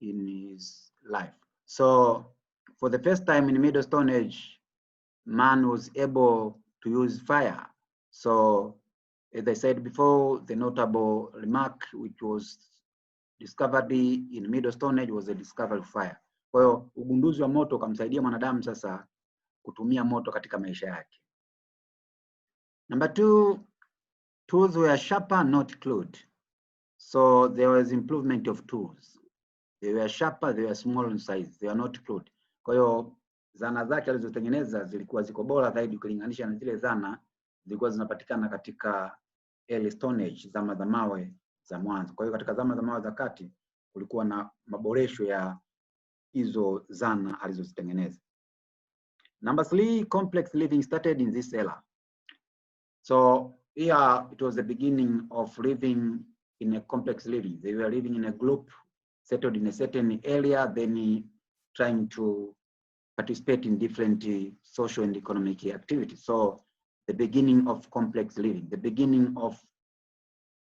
in his life. So for the first time in Middle Stone Age, man was able to use fire. So as I said before, the notable remark which was discovered in Middle Stone Age was the discovery of fire. Kwa hiyo ugunduzi wa moto ukamsaidia mwanadamu sasa kutumia moto katika maisha yake. Number 2, tools were sharper, not crude. So there was improvement of tools. They were sharper, they were small in size, they were not crude. Kwa hiyo zana zake alizotengeneza zilikuwa ziko bora zaidi ukilinganisha na zile zana zilikuwa zinapatikana katika early Stone Age, zama za mawe za mwanzo. Kwa hiyo katika zama za mawe za kati kulikuwa na maboresho ya hizo zana alizozitengeneza. Number 3, complex living started in this era. So here it was the beginning of living in a complex living. They were living in a group, settled in a certain area, then trying to participate in different social and economic activities. So the beginning of complex living, the beginning of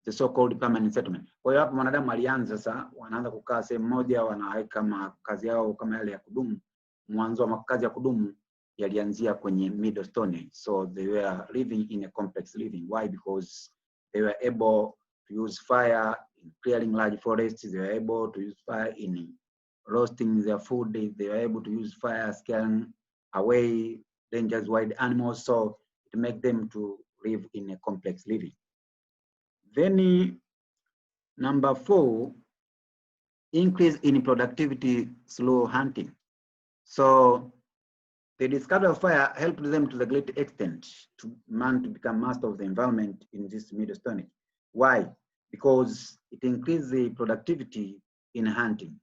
the so-called permanent settlement. Kwa hiyo hapo mwanadamu alianza sasa, wanaanza kukaa sehemu moja, wanaweka makazi yao kama yale ya kudumu. Mwanzo wa makazi ya kudumu yalianzia kwenye Middle Stone Age. So they were living in a complex living. Why? Because they were able to use fire in clearing large forests. They were able to use fire in roasting their food. They were able to use fire scaring away dangerous wild animals. So it makes them to live in a complex living. Then number 4, increase in productivity through hunting. So the discovery of fire helped them to the great extent to man to become master of the environment in this Middle Stone Age. Why? Because it increased the productivity in hunting.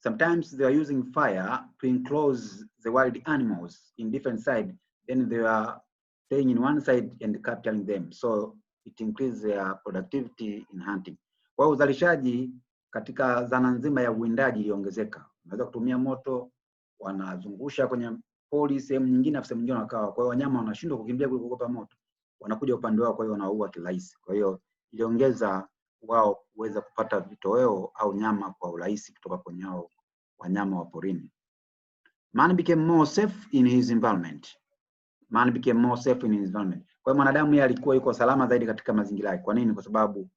Sometimes they are using fire to enclose the wild animals in different sides. Then they are staying in one side and capturing them. So it increases their productivity in hunting. Kwa uzalishaji katika zana nzima ya uwindaji iliongezeka. Unaweza kutumia moto, wanazungusha kwenye pori sehemu nyingine afu sehemu nyingine wakawa. Kwa hiyo wanyama wanashindwa kukimbia kuogopa moto. Wanakuja upande wao, kwa hiyo wanaua kirahisi. Kwa hiyo iliongeza wao kuweza kupata vitoweo au nyama kwa urahisi kutoka kwenye hao wanyama wa porini. Man became more safe in his environment. Man became more safe in his environment. Kwa hiyo mwanadamu yeye alikuwa yuko salama zaidi katika mazingira yake. Kwa nini? Kwa sababu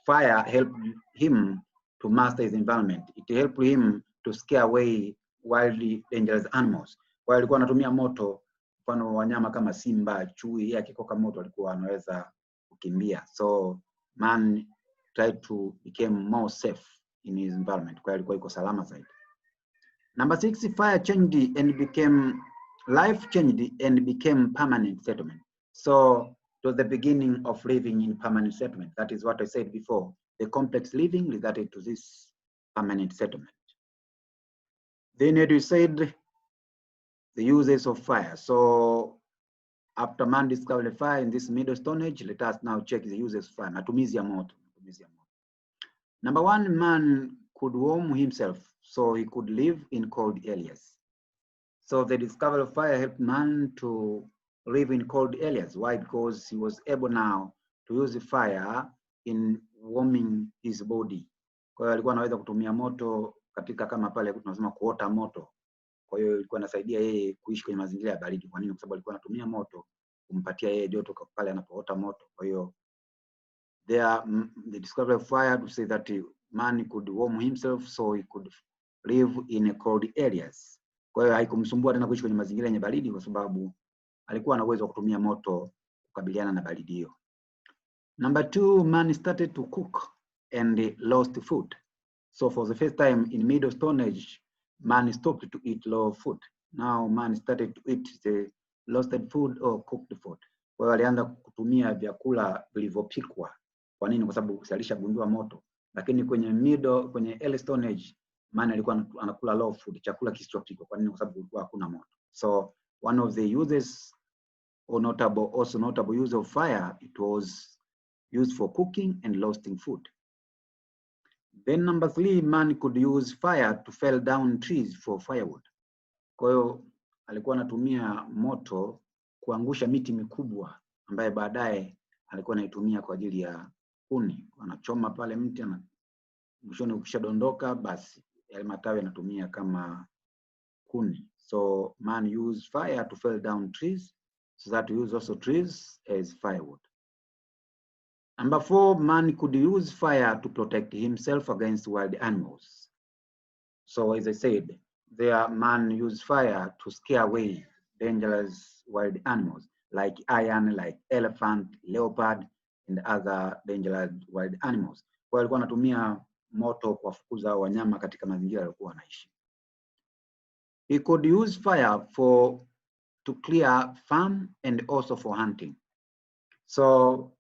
fire helped him to master his environment. It helped him to scare away wild dangerous animals. Kwa hiyo alikuwa anatumia moto, mfano wanyama kama simba, chui, yeye akikoka moto alikuwa anaweza kukimbia. So man tried to become more safe in his environment. Kwa hiyo alikuwa yuko salama zaidi. Number 6, fire changed and became life changed and became permanent settlement. So it was the beginning of living in permanent settlement. That is what I said before. The complex living resulted to this permanent settlement. Then it is said the uses of fire. So after man discovered fire in this Middle Stone Age, let us now check the uses of fire. Matumizi ya moto. Number 1, man could warm himself so he could live in cold areas. So the discovery of fire helped man to live in cold areas. Why? Because he was able now to use the fire in warming his body. Kwa hiyo alikuwa anaweza kutumia moto katika kama pale tunasema kuota moto. Kwa hiyo ilikuwa inasaidia yeye kuishi kwenye mazingira ya baridi. Kwa nini? Kwa sababu alikuwa anatumia moto kumpatia yeye joto pale anapoota moto. Kwa hiyo the discovery of fire to say that man could warm himself so he could live in a cold areas. Kwa hiyo haikumsumbua tena kuishi kwenye mazingira yenye baridi kwa sababu alikuwa na uwezo wa kutumia moto kukabiliana na baridi hiyo. Number 2, man started to cook and lost food. So for the first time in Middle Stone Age, man stopped to eat raw food. Now man started to eat the roasted food or cooked food. Kwa hiyo alianza kutumia vyakula vilivyopikwa. Kwa nini? Kwa sababu alishagundua moto. Lakini kwenye early Stone Age, man alikuwa anakula raw food, chakula kisichopikwa. Kwa nini? Kwa sababu kulikuwa hakuna moto. So one of the uses or notable use of fire, it was used for cooking and roasting food. Then number 3, man could use fire to fell down trees for firewood. Kwa hiyo alikuwa anatumia moto kuangusha miti mikubwa ambaye baadaye alikuwa anaitumia kwa ajili ya kuni. Anachoma pale mti na mwishoni ukishadondoka basi yale matawi yanatumia kama kuni. So man used fire to fell down trees, so that we use also trees as firewood. Number 4, man could use fire to protect himself against wild animals. So as I said, there man used fire to scare away dangerous wild animals like lion, like elephant, leopard, and other dangerous wild animals. Kwa alikuwa anatumia moto kuwafukuza wanyama katika mazingira alikuwa anaishi. He could use fire to clear farm and also for hunting. So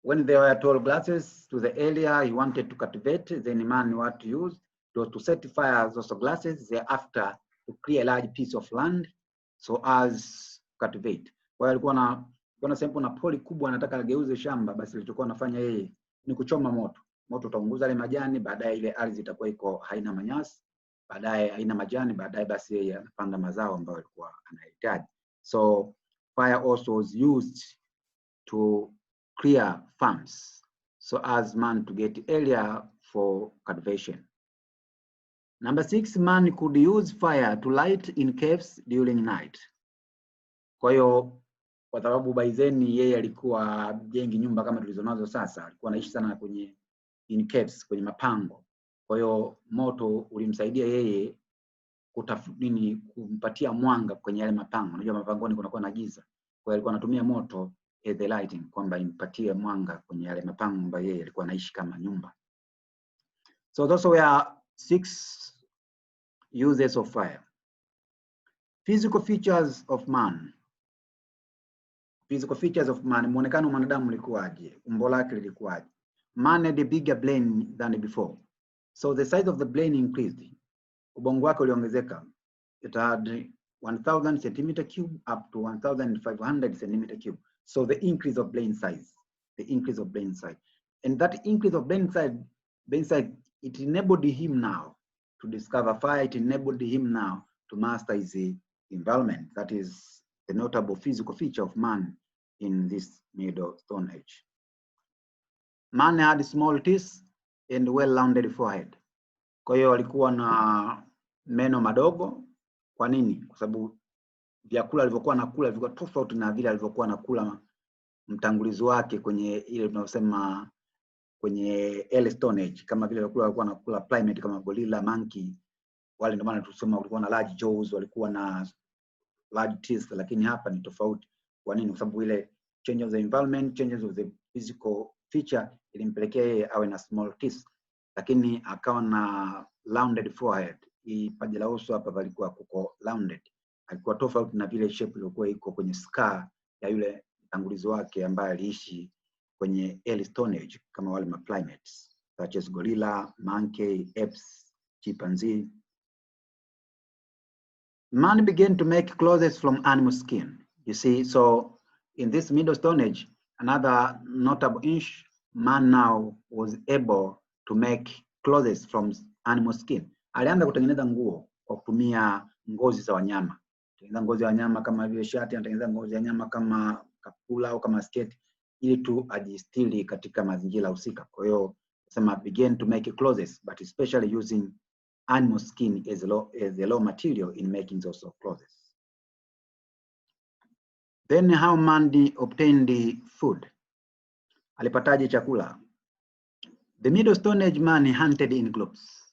when there were tall grasses to the area he wanted to cultivate, then man what to use to set fire those grasses thereafter to clear a large piece of land so as cultivate. Kwa hiyo alikuwa na sample na poli kubwa anataka ageuze shamba, basi alichokuwa anafanya yeye ni kuchoma moto. Moto utaunguza ile majani, baadaye ile ardhi itakuwa iko haina manyasi, baadaye haina majani, baadaye basi yeye anapanda mazao ambayo alikuwa anahitaji. So fire also was used to clear farms so as man to get area for cultivation. Number 6, man could use fire to light in caves during night. Kwa hiyo kwa sababu baizeni yeye alikuwa jengi nyumba kama tulizonazo sasa, alikuwa anaishi sana kwenye in caves, kwenye mapango. Kwa hiyo moto ulimsaidia yeye kumpatia mwanga kwenye yale mapango. Unajua mapangoni kunakuwa na giza. Kwa hiyo alikuwa anatumia moto as the lighting, kwamba impatie mwanga kwenye yale mapango ambayo yeye alikuwa anaishi kama nyumba. So those were 6 uses of fire. Physical features of man. Physical features of man. Muonekano wa mwanadamu ulikuwaje? Umbo lake lilikuwaje? Man had a bigger brain than before. So the size of the brain increased. Ubongo wake uliongezeka. It had 1000 centimeter cube up to 1500 centimeter cube. So the increase of brain size, and that increase of brain size, it enabled him now to discover fire. It enabled him now to master his environment. That is the notable physical feature of man in this Middle Stone Age. Man had small teeth and well-rounded forehead. Kwa hiyo alikuwa na meno madogo. Kwa nini? Kwa sababu vyakula alivyokuwa anakula vilikuwa tofauti na vile alivyokuwa anakula mtangulizi wake kwenye ile tunasema kwenye early Stone Age, kama vile walikuwa anakula primate kama gorilla, monkey. Wale ndio maana tusema walikuwa na large jaws, walikuwa na large teeth, lakini hapa ni tofauti. Kwa nini? Kwa sababu ile change of the environment, changes of the physical feature ilimpelekea yeye awe na small teeth, lakini akawa na rounded forehead. Paji la uso hapa palikuwa kuko rounded. Alikuwa tofauti na vile shape iliyokuwa iko kwenye scar ya yule mtangulizi wake ambaye aliishi kwenye early Stone Age kama wale primates such as gorilla, monkey, apes, chimpanzee. Man began to make clothes from animal skin. You see, so in this Middle Stone Age, another notable issue, man now was able to make clothes from animal skin. Alianza kutengeneza nguo kwa kutumia ngozi za wanyama. Tengeneza ngozi ya wanyama kama vile shati, anatengeneza ngozi ya wanyama kama kapula au kama sketi, ili tu ajistiri katika mazingira husika. Kwa hiyo sema began to make clothes, but especially using animal skin as a raw material in making those clothes. Then how man obtained the food? Alipataje chakula? The Middle Stone Age man hunted in groups.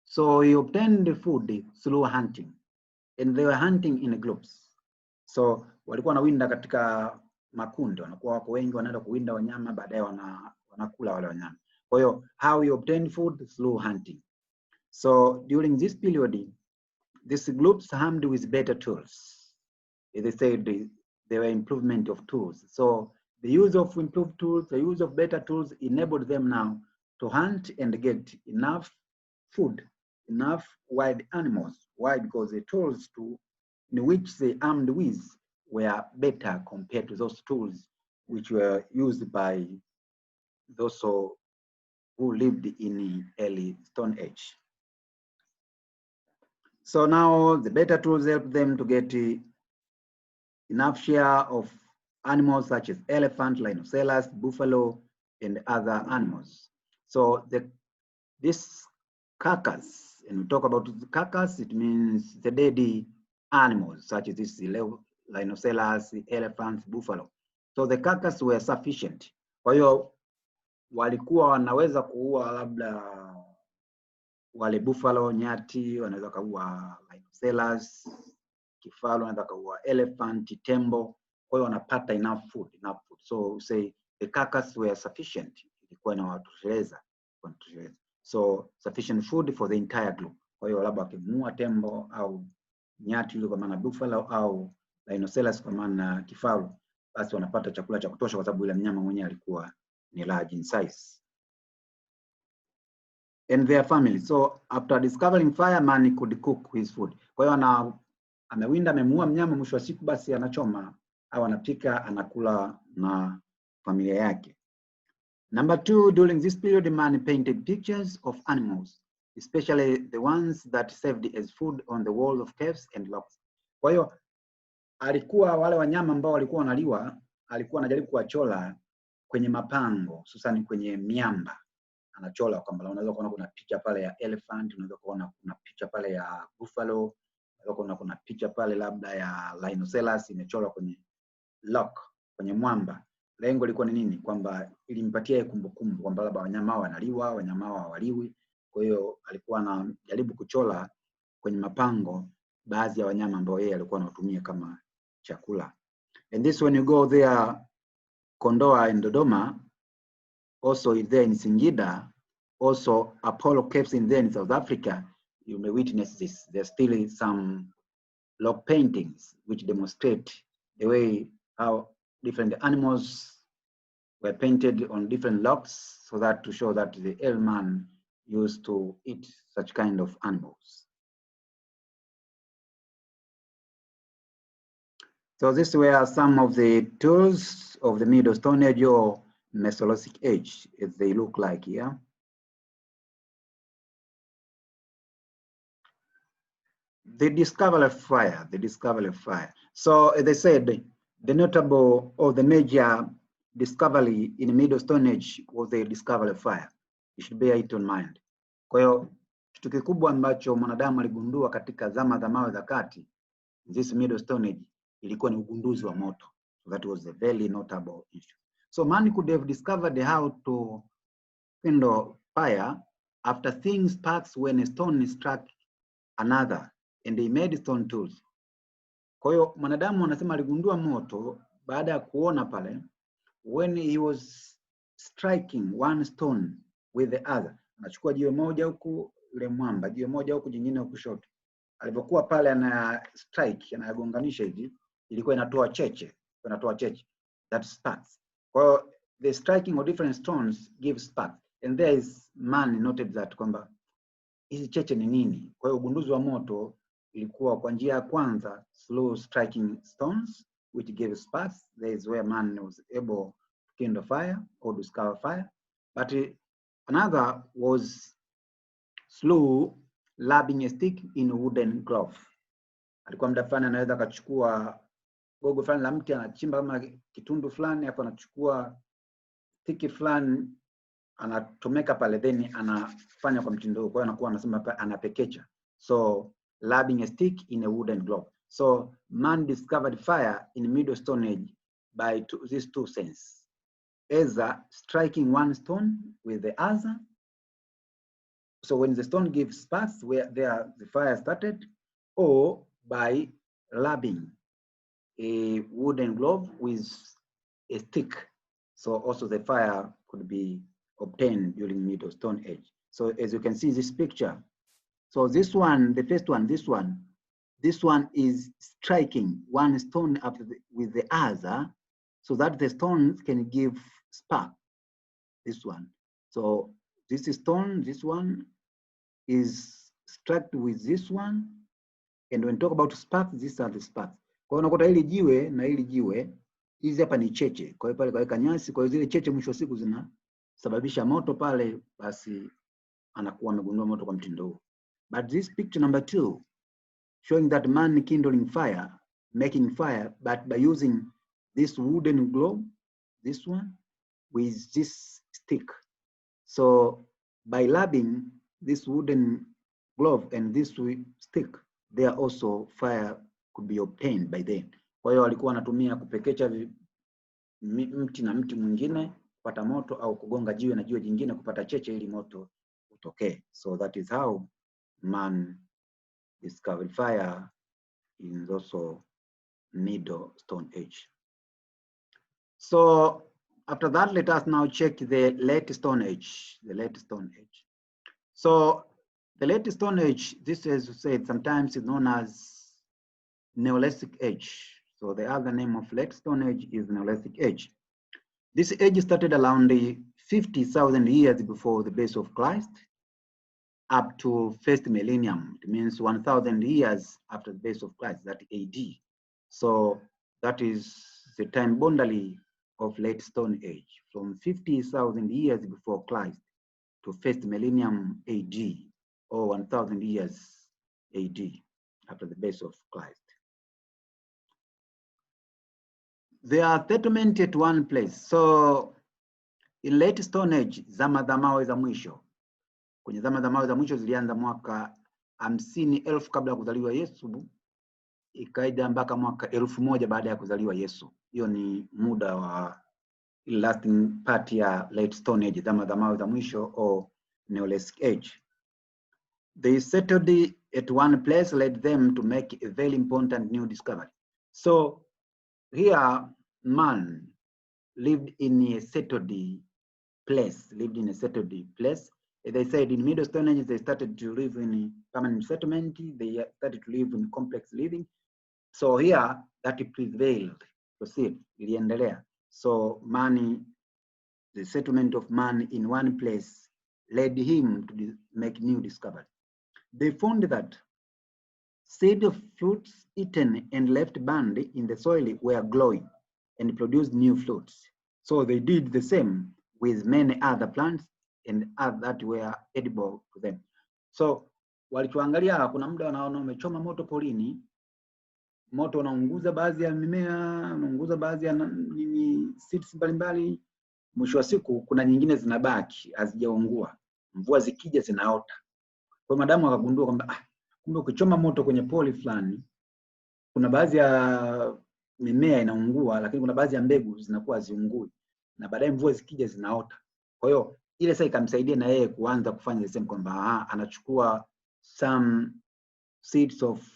So he obtained the food through hunting, and they were hunting in groups. So walikuwa wanawinda katika makundi, wanakuwa wako wengi wanaenda kuwinda wanyama, baadaye wanakula wale wanyama. Kwa hiyo how he obtained food? Through hunting. So during this period, these groups armed with better tools. As they said, there were improvement of tools. So the use of improved tools, the use of better tools enabled them now to hunt and get enough food, enough wild animals. Why? Because the tools in which they armed with were better compared to those tools which were used by those who lived in early Stone Age. So now the better tools help them to get enough share of animals such as elephant, rhinoceros, buffalo, and other animals. So this carcass And we talk about the carcass, it means the dead animals, such as this rhinoceros, elephants, buffalo. So the carcass were sufficient. Kwa hiyo walikuwa wanaweza kuua labda wale buffalo, nyati, wanaweza kuua rhinoceros, kifaru, wanaweza kuua elephant, tembo. Kwa hiyo wanapata enough food. So say the carcass were sufficient. Ilikuwa inawatosheleza. So sufficient food for the entire group. Kwa hiyo labda wakimuua tembo au nyati yule kwa maana buffalo au rhinoceros kwa maana kifaru, basi wanapata chakula cha kutosha kwa sababu yule mnyama mwenyewe alikuwa ni large in size. And their family. So after discovering fire, man could cook his food. Kwa hiyo amewinda, amemuua mnyama, mwisho wa siku basi anachoma au anapika, anakula na familia yake. Number 2, during this period, man painted pictures of animals, especially the ones that served as food on the walls of caves and logs. Kwa hiyo alikuwa wale wanyama ambao walikuwa wanaliwa, alikuwa anajaribu kuwachora kwenye mapango, hususan kwenye miamba. Anachola kwamba unaweza kuona kuna picha pale ya elephant, unaweza kuona kuna picha pale ya buffalo, unaweza kuona kuna picha pale labda ya rhinoceros imechorwa kwenye rock, kwenye mwamba. Lengo liko ni nini? Kwamba ilimpatia kumbukumbu kwamba labda wanyama hao wanaliwa, wanyama hao hawaliwi. Kwa hiyo alikuwa anajaribu kuchora kwenye mapango baadhi ya wanyama ambao yeye alikuwa anatumia kama chakula. And this when you go there, Kondoa in Dodoma, also is there in Singida, also Apollo Caves in there in South Africa, you may witness this. There's still some log paintings which demonstrate the way how different animals were painted on different logs, so that to show that the early man used to eat such kind of animals. So these were some of the tools of the Middle Stone Age or Mesolithic age, as they look like here. The discovery of fire, So as I said, the notable or the major discovery in the Middle Stone Age was the discovery of fire. You should bear it in mind. Kwa hiyo kitu kikubwa ambacho mwanadamu aligundua katika zama za mawe za kati, this Middle Stone Age, ilikuwa ni ugunduzi wa moto. So that was a very notable issue. So man could have discovered how to kindle fire after seeing sparks when a stone struck another, and they made stone tools. Kwa hiyo mwanadamu anasema aligundua moto baada ya kuona pale when he was striking one stone with the other. Anachukua jiwe moja huku ile mwamba, jiwe moja huku jingine huku kushoto. Alipokuwa pale ana strike, anagonganisha hivi, ilikuwa inatoa cheche, that sparks. Kwa hiyo the striking of different stones gives sparks, and there is man noted that kwamba hizi cheche ni nini. Kwa hiyo ugunduzi wa moto ilikuwa kwa njia ya kwanza, slow striking stones which gave sparks. There is where man was able to kindle fire or discover fire. But another was slow rubbing a stick in a wooden glove. Alikuwa muda fulani anaweza akachukua gogo fulani la mti, anachimba kama kitundu fulani, hapo anachukua stick fulani, anatomeka pale, then anafanya kwa mtindo huo. Kwa hiyo anakuwa anasema anapekecha. So rubbing a stick in a wooden glove. So man discovered fire in Middle Stone Age by these two senses, either striking one stone with the other. So when the stone gives sparks, where there the fire started, or by rubbing a wooden glove with a stick. So also the fire could be obtained during Middle Stone Age. So as you can see this picture, so this one, the first one, this one is striking one stone up with the other, so that the stones can give spark. This one. So this is stone, this one is struck with this one, and when talk about sparks, these are the sparks. Kwa hiyo unakuta hili jiwe na hili jiwe, hizi hapa ni cheche. Kwa hiyo pale kaweka nyasi, kwa hiyo zile cheche mwisho wa siku zinasababisha moto pale, basi anakuwa amegundua moto kwa mtindo huu. But this picture number 2, showing that man kindling fire, making fire, but by using this wooden globe, this one, with this stick. So by rubbing this wooden glove and this stick, there also fire could be obtained by then. Kwa hiyo walikuwa wanatumia kupekecha mti na mti mwingine kupata moto au kugonga jiwe na jiwe jingine kupata cheche ili moto utokee. So that is how man discovered fire in also Middle Stone Age. So after that, let us now check the Late Stone Age. The Late Stone Age. So the Late Stone Age, this as said, sometimes is known as Neolithic Age. So the other name of Late Stone Age is Neolithic Age. This age started around the 50,000 years before the birth of Christ, up to first millennium. It means 1,000 years after the birth of Christ, that AD. So that is the time boundary of Late Stone Age, from 50,000 years before Christ to first millennium AD, or 1,000 years AD after the birth of Christ. There are settlements at one place. So in Late Stone Age, zama za mawe za mwisho. Kwenye zama za mawe za mwisho zilianza mwaka 50,000 kabla ya kuzaliwa Yesu, ikaenda mpaka mwaka 1000 baada ya kuzaliwa Yesu. Hiyo ni muda wa lasting part ya Late Stone Age, zama za mawe za mwisho, or Neolithic Age. They settled at one place, led them to make a very important new discovery. So here, man lived in a settled place, As I said, in Middle Stone Age, they started to live in a permanent settlement. They started to live in complex living. So here, that prevailed. Proceed, iliendelea. So the settlement of man in one place led him to make new discovery. They found that seed of fruits eaten and left burned in the soil were glowing and produced new fruits. So they did the same with many other plants and others that were edible to them. So walichoangalia, kuna muda wanaona umechoma moto porini, moto unaunguza baadhi ya mimea, unaunguza baadhi ya seeds mbalimbali. Mwisho wa siku kuna nyingine zinabaki hazijaungua, mvua zikija zinaota. Kwa madamu akagundua kwamba kumbe ukichoma moto kwenye poli fulani, kuna baadhi ya mimea inaungua, lakini kuna baadhi ya mbegu zinakuwa ziungui, na baadaye mvua zikija zinaota. Kwa hiyo ile sasa ikamsaidia na yeye kuanza kufanya the same, kwamba anachukua some seeds of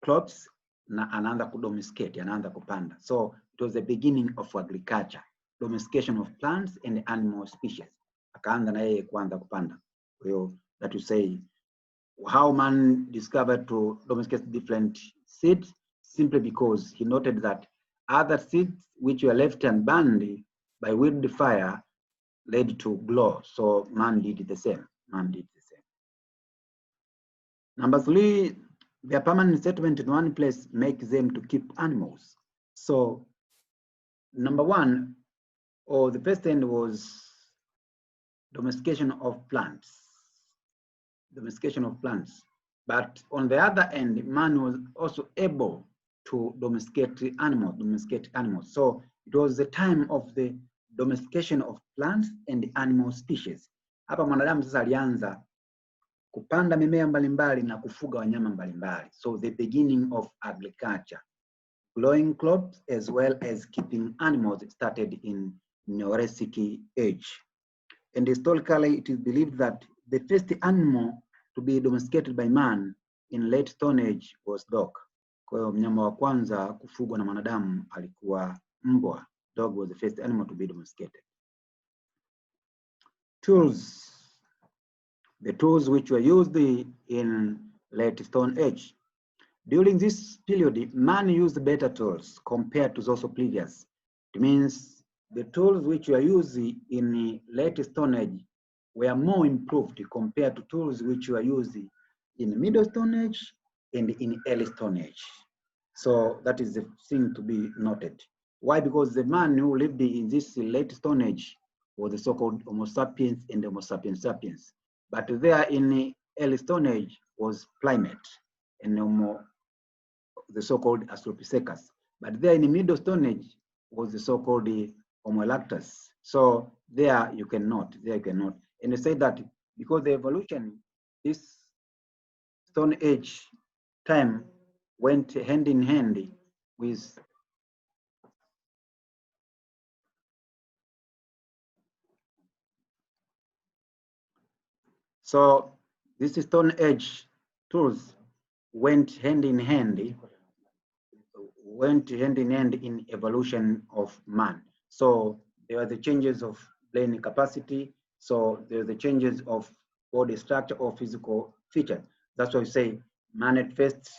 crops na anaanza kudomesticate, anaanza kupanda. So it was the beginning of agriculture, domestication of plants and animal species. Akaanza na yeye kuanza kupanda. Kwa hiyo that you say how man discovered to domesticate different seeds, simply because he noted that other seeds which were left and burned by wind fire led to glow. So man did the same. Number 3, their permanent settlement in one place makes them to keep animals. So number 1, or the first end, was domestication of plants. But on the other end, man was also able to domesticate animals. So it was the time of the domestication of plants and animal species. Hapa mwanadamu sasa alianza kupanda mimea mbalimbali na kufuga wanyama mbalimbali. So the beginning of agriculture, growing crops as well as keeping animals, started in Neolithic Age. And historically, it is believed that the first animal to be domesticated by man in Late Stone Age was dog. Kwa hiyo mnyama wa kwanza kufugwa na mwanadamu alikuwa mbwa. Dog was the first animal to be domesticated. Tools. The tools which were used in Late Stone Age. During this period, man used better tools compared to those previous. It means the tools which were used in Late Stone Age were more improved compared to tools which were used in Middle Stone Age and in Early Stone Age. So that is the thing to be noted. Why? Because the man who lived in this Late Stone Age was the so-called Homo sapiens and Homo sapiens sapiens. But there in the Early Stone Age was primate and the so-called Australopithecus. But there in the Middle Stone Age was the so-called Homo erectus. So there you cannot. And they say that because the evolution, this Stone Age time went hand in hand with so this Stone Age tools went hand in hand in evolution of man. So there are the changes of brain capacity. So there are the changes of body structure or physical feature. That's why we say man at first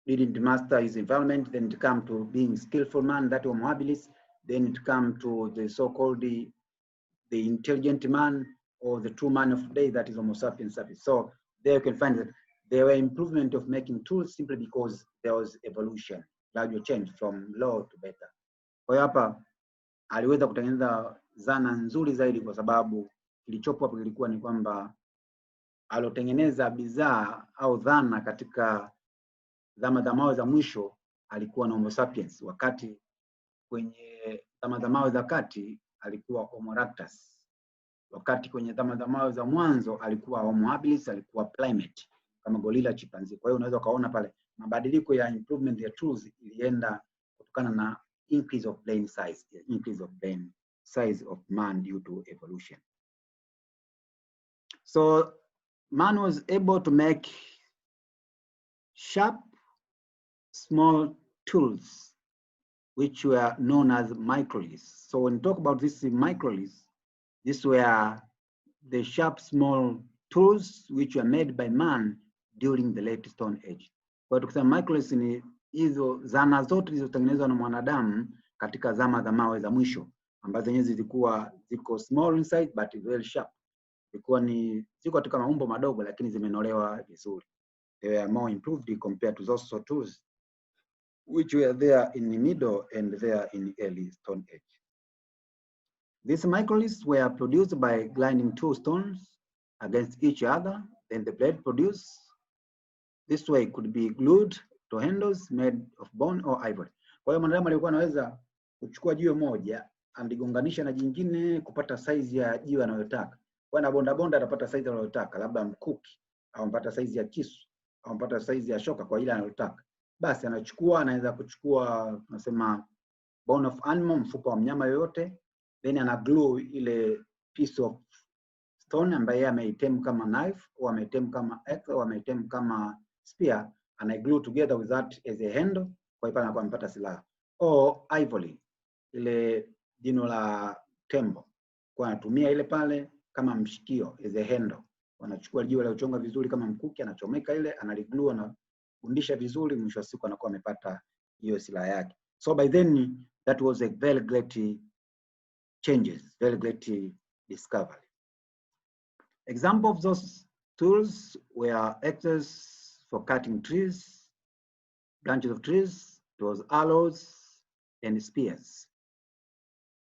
didn't master his environment, then it come to being skillful man, that Homo habilis, then it come to the so-called the intelligent man or the true man of today, that is Homo sapiens sapiens. So there you can find that there were improvement of making tools simply because there was evolution, gradual change from low to better. Kwa hiyo hapa aliweza kutengeneza zana nzuri zaidi kwa sababu kilichopo hapo kilikuwa ni kwamba alotengeneza bidhaa au dhana katika zama za mawe za mwisho alikuwa na Homo sapiens, wakati kwenye zama za mawe za kati alikuwa Homo erectus, wakati kwenye zama za mawe za mwanzo alikuwa Homo habilis, alikuwa primate kama gorilla, chimpanzee. Kwa hiyo unaweza kaona pale mabadiliko ya improvement ya tools ilienda kutokana na increase of brain size of man due to evolution. So man was able to make sharp small tools which were known as microliths. So when you talk about this microliths, these were the sharp small tools which were made by man during the late Stone Age. Kwa tukisema microliths ni hizo zana zote zilizotengenezwa na mwanadamu katika zama za mawe za mwisho, ambazo zenyewe zilikuwa ziko small in size but very sharp. Zilikuwa ni ziko katika maumbo madogo lakini zimenolewa vizuri. They were more improved compared to those tools which were there in the middle and there in the early Stone Age. These microliths were produced by grinding two stones against each other, then the blade produced this way could be glued to handles made of bone or ivory. Kwa hiyo mwanadamu alikuwa anaweza kuchukua jiwe moja andigonganisha na jingine kupata size ya jiwe anayotaka. Kwa na bonda bonda atapata size anayotaka, labda mkuki au mpata size ya kisu au mpata size ya shoka kwa ile anayotaka. Basi anachukua, anaweza kuchukua tunasema bone of animal, mfupa wa mnyama yoyote, then ana glue ile piece of stone ambaye ameitem kama knife au ameitem kama axe au ameitem kama spear, and I glue together with that as a handle, kwa hiyo anakuwa amepata silaha. Or ivory, ile jino la tembo, kwa anatumia ile pale kama mshikio as a handle. Wanachukua jiwe la uchonga vizuri kama mkuki, anachomeka ile, analiglue na kundisha vizuri, mwisho wa siku anakuwa amepata hiyo silaha yake. So by then that was a very great changes, very great discovery. Example of those tools were axes for cutting trees, branches of trees, those arrows and spears.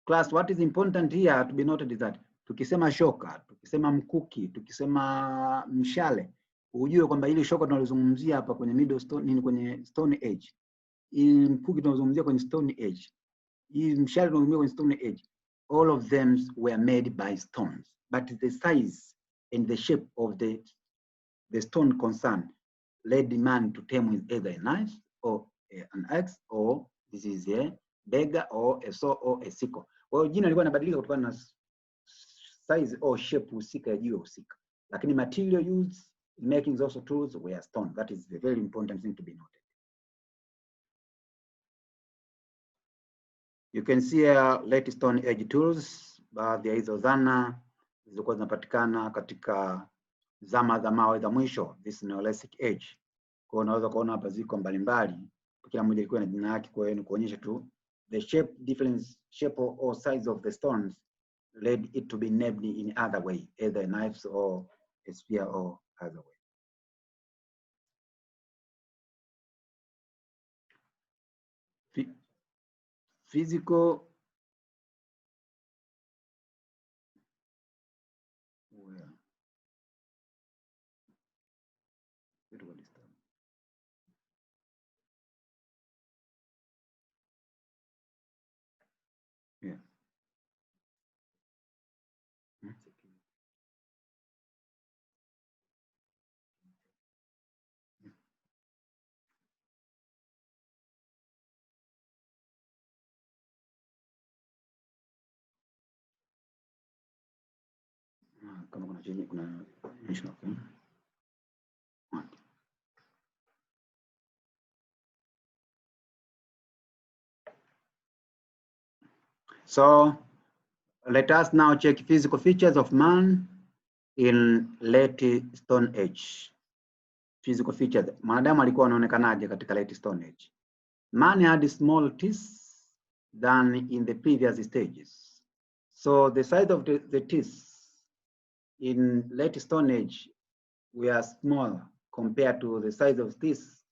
Class, what is important here to be noted is that tukisema shoka, tukisema mkuki, tukisema mshale, ujue kwamba ile shoka tunalizungumzia hapa kwenye middle stone, kwenye Stone Age. Hii mkuki tunazungumzia kwenye Stone Age. Hii mshale tunazungumzia kwenye Stone Age. All of them were made by stones, but the size and the shape of the stone concerned led the man to tame with either a knife or an axe, or this is a dagger or a saw or a sickle. Kwa hiyo jina lilikuwa linabadilika kutokana na size or shape husika ya jiwe husika, lakini material used in making those tools were stone. That is a very important thing to be noted. You can see here late Stone Age tools, baadhi ya hizo zana zilizokuwa zinapatikana katika zama za mawe za mwisho, this Neolithic Age. Kwa unaweza kuona hapa ziko mbalimbali, kila moja ilikuwa na jina lake, kwa hiyo ni kuonyesha tu the shape, different shape or size of the stones led it to be named in other way, either knives or a spear or other way. Physical yeah. kama kuna chenye kuna issue. Okay. So let us now check physical features of man in late Stone Age. Physical features. Mwanadamu alikuwa anaonekanaje katika late Stone Age? Man had small teeth than in the previous stages. So the size of the teeth in late Stone Age were small compared to the size of teeth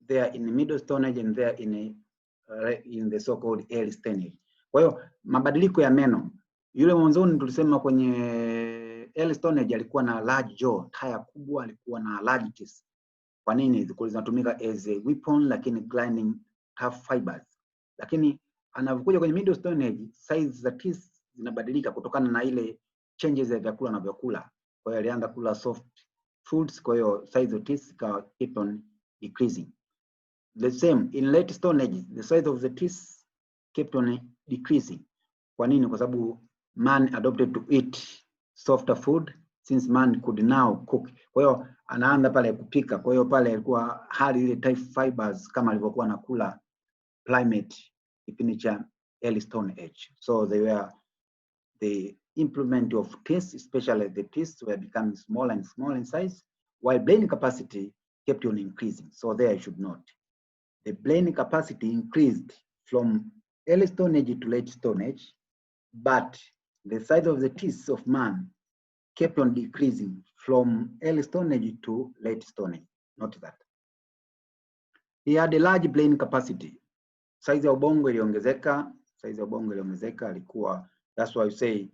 there in the Middle Stone Age and there in the so-called Early Stone Age. Kwa hiyo mabadiliko ya meno, yule mwanzoni tulisema kwenye Early Stone Age alikuwa na large jaw, taya kubwa, alikuwa na large teeth. Kwa nini? Zilikuwa zinatumika as a weapon, lakini grinding tough fibers. Lakini anapokuja kwenye Middle Stone Age, size za teeth zinabadilika kutokana na ile changes ya vyakula na vyakula. Kwa hiyo alianza kula soft foods, kwa hiyo size of teeth keep on decreasing. The same in late Stone Age, the size of the teeth kept on decreasing. Kwa nini? Kwa sababu man adopted to eat softer food since man could now cook. Kwa hiyo anaanza pale kupika. Kwa hiyo pale ilikuwa hali ile type fibers kama alivyokuwa anakula primate kipindi cha Early Stone Age. So they were the improvement of teeth, especially the teeth were becoming smaller and smaller in size, while brain capacity kept on increasing. So there I should note. The brain capacity increased from Early Stone Age to late Stone Age, but the size of the teeth of man kept on decreasing from Early Stone Age to late Stone Age. Note that. He had a large brain capacity. Size ya ubongo iliongezeka, alikuwa, that's why you say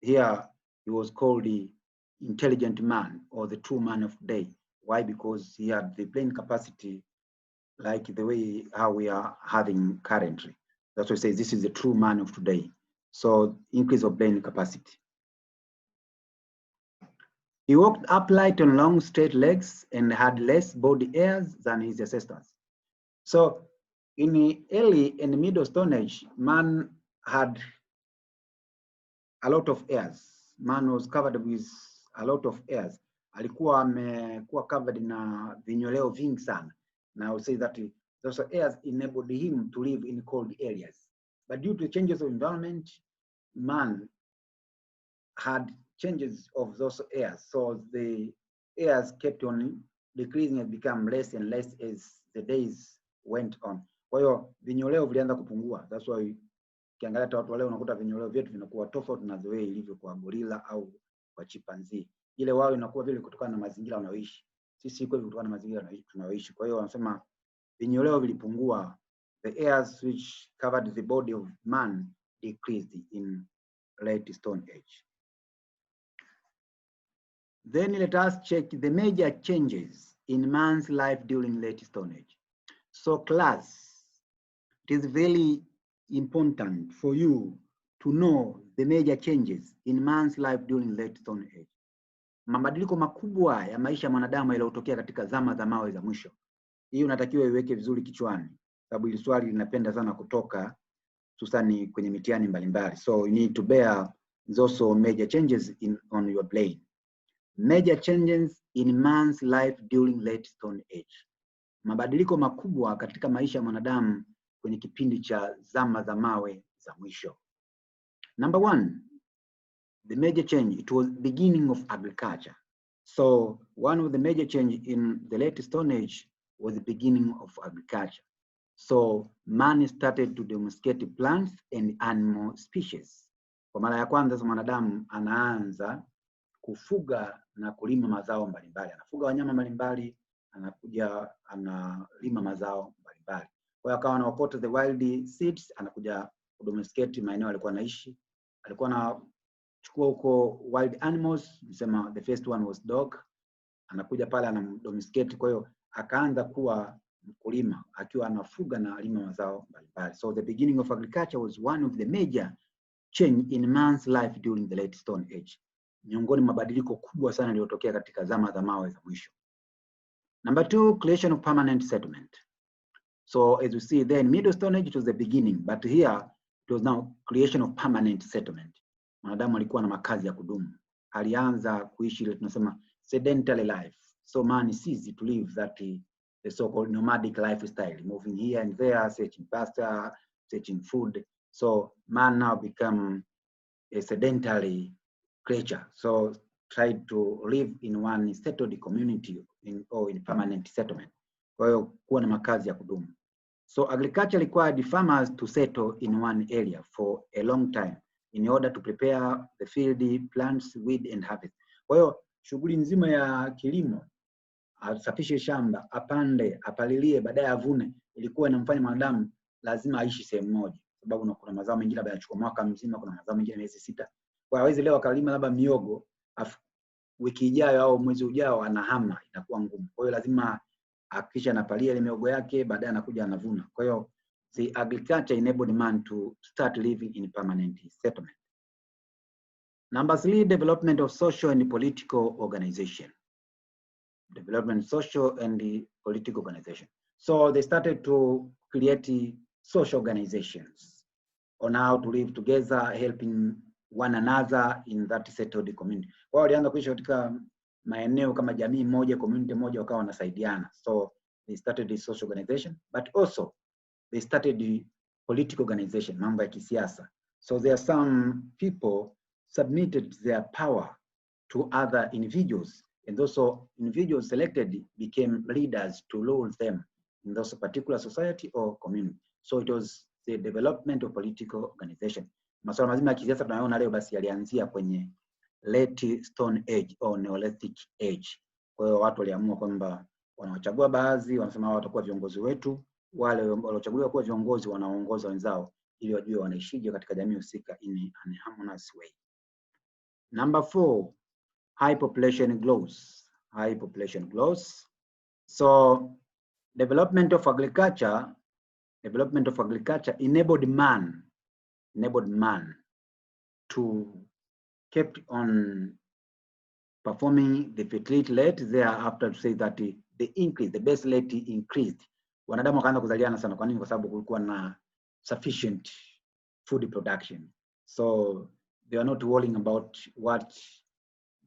here he was called the intelligent man or the true man of today. Why? Because he had the brain capacity like the way how we are having currently. That's why I say this is the true man of today. So increase of brain capacity. He walked upright on long straight legs and had less body hairs than his ancestors. So in the early and middle Stone Age, man had a lot of hairs. Man was covered with a lot of hairs. Alikuwa amekuwa covered na vinyoleo vingi sana. Now I would say that those hairs enabled him to live in cold areas. But due to changes of environment, man had changes of those hairs. So the hairs kept on decreasing and become less and less as the days went on. Kwa hiyo vinyoleo vilianza kupungua. That's why ukiangalia hata watu leo unakuta vinyoleo vyetu vinakuwa tofauti na the way ilivyo kwa gorilla au kwa chimpanzee. Ile wao inakuwa vile kutokana na mazingira wanaoishi. Sisi iko kutokana na mazingira tunayoishi. Kwa hiyo wanasema vinyoleo vilipungua. The hairs which covered the body of man decreased in late Stone Age. Then let us check the major changes in man's life during late Stone Age. So class, it is very important for you to know the major changes in man's life during late Stone Age. Mabadiliko makubwa ya maisha ya mwanadamu yaliyotokea katika zama za mawe za mwisho. Hii unatakiwa iweke vizuri kichwani, sababu hili swali linapenda sana kutoka hususani kwenye mitihani mbalimbali. So you need to bear also major changes on your brain. Major changes in man's life during late Stone Age. Mabadiliko makubwa katika maisha ya mwanadamu kwenye kipindi cha zama za mawe za mwisho. Number one, the major change, it was beginning of agriculture. So one of the major change in the late Stone Age was the beginning of agriculture. So man started to domesticate plants and animal species. Kwa mara ya kwanza mwanadamu anaanza kufuga na kulima mazao mbalimbali. Anafuga wanyama mbalimbali, anakuja analima mazao mbalimbali. Kwa hiyo akawa anaokota the wild seeds, anakuja kudomesticate maeneo alikuwa anaishi. Alikuwa anachukua huko wild animals, nisema the first one was dog. Anakuja pale anadomesticate, kwa hiyo akaanza kuwa mkulima akiwa anafuga na alima mazao mbalimbali. So the beginning of agriculture was one of the major change in man's life during the late Stone Age. Miongoni mabadiliko kubwa sana yaliyotokea katika zama za mawe za mwisho. Number two, creation of permanent settlement. So as you see there in Middle Stone Age, it was the beginning, but here it was now creation of permanent settlement. Mwanadamu alikuwa na makazi ya kudumu. alianza kuishi ile tunasema sedentary life. So man ceased to live the so-called nomadic lifestyle, moving here and there, searching pasture, searching food. So man now become a sedentary creature. So tried to live in one settled community or in permanent settlement. Kwa hiyo kuwa na makazi ya kudumu. So agriculture required farmers to settle in one area for a long time in order to prepare the field, plants, weed and harvest. Kwa hiyo shughuli nzima ya kilimo, asafishe shamba, apande, apalilie, baadaye avune, ilikuwa inamfanya mwanadamu lazima aishi sehemu moja. Sababu kuna mazao mengine labda yanachukua mwaka mzima, kuna mazao mengine miezi 6. Kwa hawezi leo akalima labda miogo, wiki ijayo au mwezi ujao anahama, inakuwa ngumu. Kwa hiyo lazima akisha anapalia ile miogo yake, baadaye anakuja anavuna. Kwa hiyo the agriculture enabled man to start living in permanent settlement. Number 3, development of social and political organization. Development social and the political organization. So they started to create social organizations on how to live together, helping one another in that settled community. Kwa walianza kuishi katika maeneo kama jamii moja, community moja, wakawa wanasaidiana. So they started the social organization, but also they started the political organization, mambo ya kisiasa. So there are some people submitted their power to other individuals, and those individuals selected became leaders to rule them in those particular society or community. So it was the development of political organization. Masuala mazima ya kisiasa tunayoona leo basi yalianzia kwenye late Stone Age or Neolithic Age. Kwa hiyo watu waliamua kwamba wanawachagua baadhi, wanasema watakuwa viongozi wetu, wale waliochaguliwa kuwa viongozi wanaongoza wenzao ili wajue wanaishije katika jamii husika in a harmonious way. Number 4, high population growth. High population growth. So development of agriculture enabled man to keep on performing the fertility rate thereafter, to say that the best rate increased. Wanadamu wakaanza kuzaliana sana. Kwa nini? Kwa sababu kulikuwa na sufficient food production. So they are not worrying about what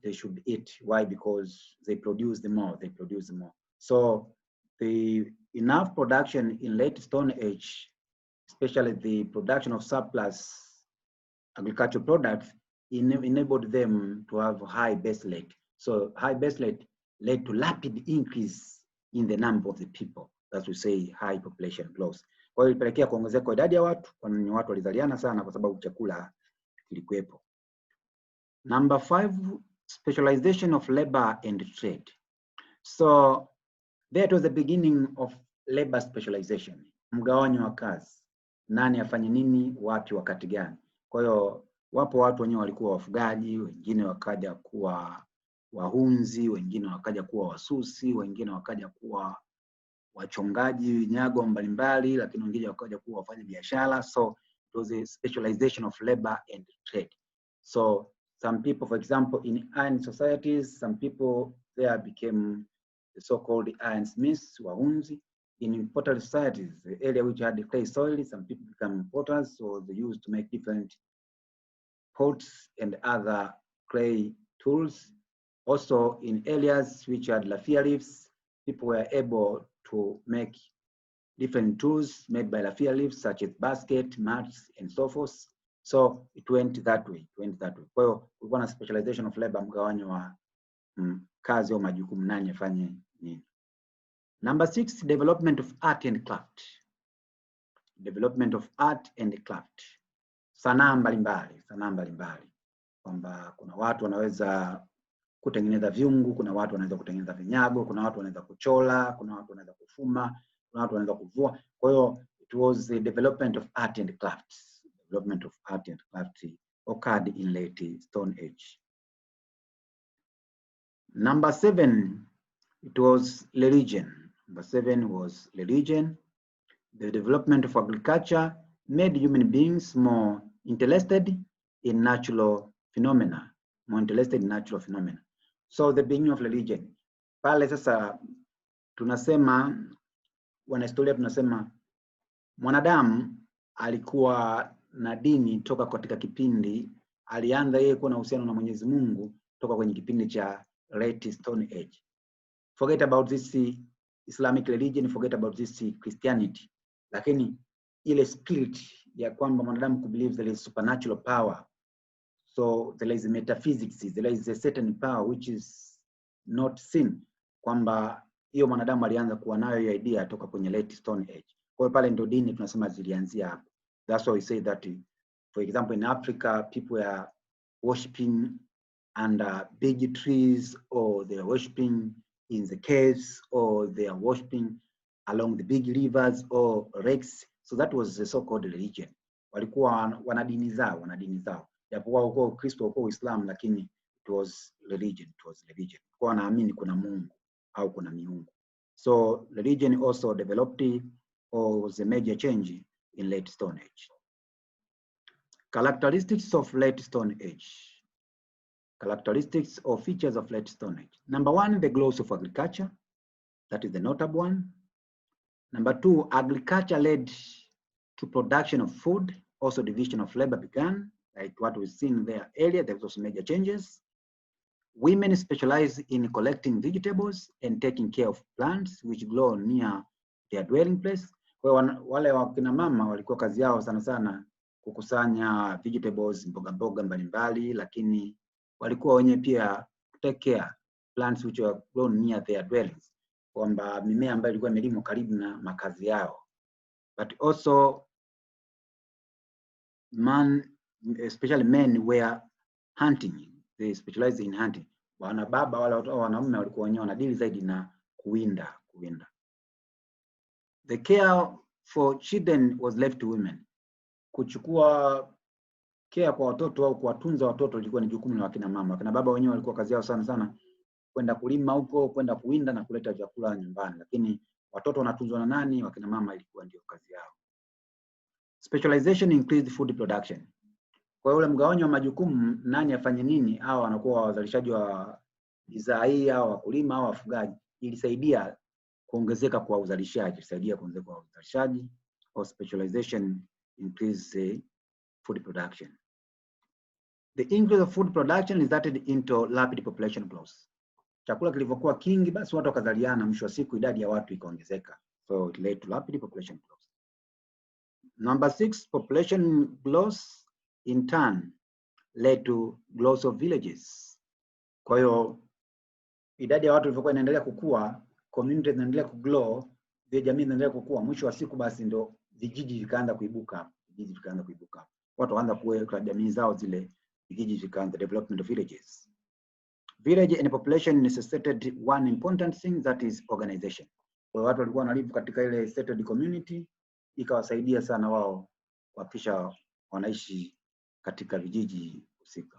they should eat. Why? Because they produce more. So the enough production in late Stone Age, especially the production of surplus agricultural products, enabled them to have high base rate. So high base rate led to rapid increase in the number of the people. As we say, high population growth. Kwa hiyo ilipelekea kuongezeka kwa idadi ya watu, kwani watu walizaliana sana kwa sababu chakula kilikuwepo. Number 5, specialization of labor and trade. So that was the beginning of labor specialization. Mgawanyo wa kazi. Nani afanye nini, wapi, wakati gani. Kwa hiyo wapo watu wenyewe walikuwa wafugaji, wengine wakaja kuwa wahunzi, wengine wakaja kuwa wasusi, wengine wakaja kuwa wachongaji vinyago mbalimbali, lakini wengine wakaja kuwa wafanya biashara. So it was a specialization of labor and trade. So some people, for example, in iron societies, some people there became the so-called ironsmiths, wahunzi. In pottery societies, the area which had clay soil, some people become potters, so they used to make different pots and other clay tools. Also in areas which had raffia leaves, people were able to make different tools made by raffia leaves, such as basket, mats, and so forth. So it went that way. Kwa hiyo kulikuwa na specialization of labor, mgawanyo wa kazi au majukumu, nani afanye nini. Number 6, development of art and craft. Development of art and craft. Sanaa mbalimbali. Kwamba kuna watu wanaweza kutengeneza vyungu, kuna watu wanaweza kutengeneza vinyago, kuna watu wanaweza kuchora, kuna watu wanaweza kufuma, kuna watu wanaweza kuvua. Kwa hiyo it was the development of art and crafts. Development of art and craft occurred in late Stone Age. Number 7, it was religion. Number 7 was religion. The development of agriculture made human beings more interested in natural phenomena. So the beginning of religion. Pale sasa tunasema, wanahistoria tunasema, mwanadamu alikuwa na dini toka katika kipindi alianza yeye kuwa na uhusiano na Mwenyezi Mungu toka kwenye kipindi cha late Stone Age. Forget about this Islamic religion, forget about this Christianity. Lakini ile spirit ya kwamba mwanadamu kubelieve there is supernatural power. So there is metaphysics, there is a certain power which is not seen, kwamba hiyo mwanadamu alianza kuwa nayo hiyo idea toka kwenye late Stone Age. Kwa pale ndo dini tunasema zilianzia hapo. That's why we say that, for example, in Africa, people are worshiping under big trees, or they are worshiping in the caves, or they are worshiping along the big rivers or lakes. So that was the so-called religion. Walikuwa wana dini zao. Japokuwa huko Kristo huko Uislamu, lakini it was religion. Kwa wanaamini kuna Mungu au kuna miungu. So religion also developed, or was a major change in late Stone Age. Characteristics of late Stone Age. Characteristics or features of late Stone Age. Number one, the growth of agriculture. That is the notable one. Number two, agriculture led to production of food. Also division of labor began, like what we've seen there earlier. There was also major changes. Women specialize in collecting vegetables and taking care of plants which grow near their dwelling place. Kwa wale wakina mama walikuwa kazi yao sana sana kukusanya vegetables, mboga mbalimbali, lakini walikuwa wenye pia take care plants which were grown near their dwellings, kwamba mimea ambayo ilikuwa imelimwa karibu na makazi yao. But also especially men were hunting. They specialized in hunting. Wana baba wala wanaume walikuwa wenyewe wanadili zaidi na kuwinda. The care for children was left to women. Kuchukua care kwa watoto au kuwatunza watoto ilikuwa ni jukumu la wakina mama. Wakina baba wenyewe walikuwa kazi yao sana sana kwenda kulima huko, kwenda kuwinda na kuleta vyakula nyumbani, lakini watoto wanatunzwa na nani? Wakina mama ilikuwa ndio kazi yao. Specialization increased food production. Kwa ule mgawanyo wa majukumu, nani afanye nini, au wanakuwa wazalishaji wa bidhaa hii au wakulima au wafugaji, ilisaidia kuongezeka kwa uzalishaji, Or specialization increase food production. The increase of food production resulted into rapid population growth. Chakula kilivyokuwa kingi, basi watu wakazaliana, mwisho wa siku idadi ya watu ikaongezeka. So it led to rapid population growth. Number 6, population growth in turn led to growth of villages. Kwa hiyo idadi ya watu ilivyokuwa inaendelea kukua, community zinaendelea kugrow, jamii zinaendelea kukua, mwisho wa siku basi ndo vijiji vikaanza kuibuka. Watu waanza kuweka jamii zao zile, vijiji vikaanza, development of villages. Village and population necessitated one important thing, that is organization. Kwa watu walikuwa wanalive katika ile settled community, ikawasaidia sana wao kuhakikisha wanaishi katika vijiji husika.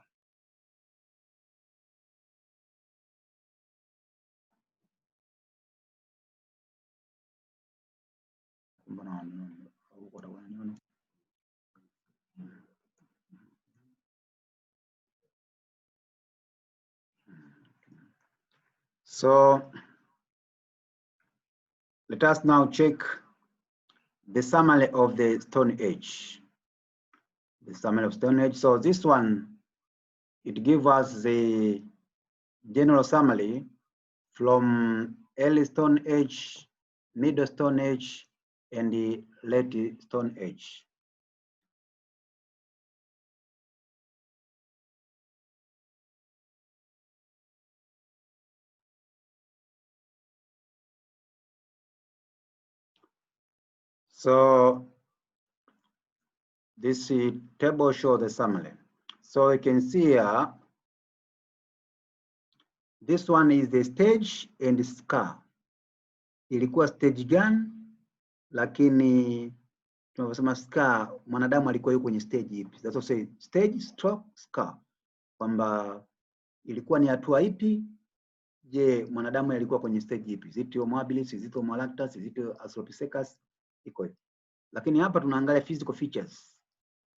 So let us now check the summary of the Stone Age. The summary of Stone Age. So this one, it gives us the general summary from early Stone Age, middle Stone Age, and the late Stone Age. So this table shows the summary. So you can see here, this one is the stage and the scar. Ilikuwa stage gani, lakini tunavyosema scar, mwanadamu alikuwa yuko kwenye stage ipi? That's what say stage stroke scar. Kwamba ilikuwa ni hatua ipi? Je, mwanadamu alikuwa kwenye stage ipi? Is it Homo habilis, is it Homo erectus, is it Australopithecus? Iko hivi. Lakini hapa tunaangalia physical features.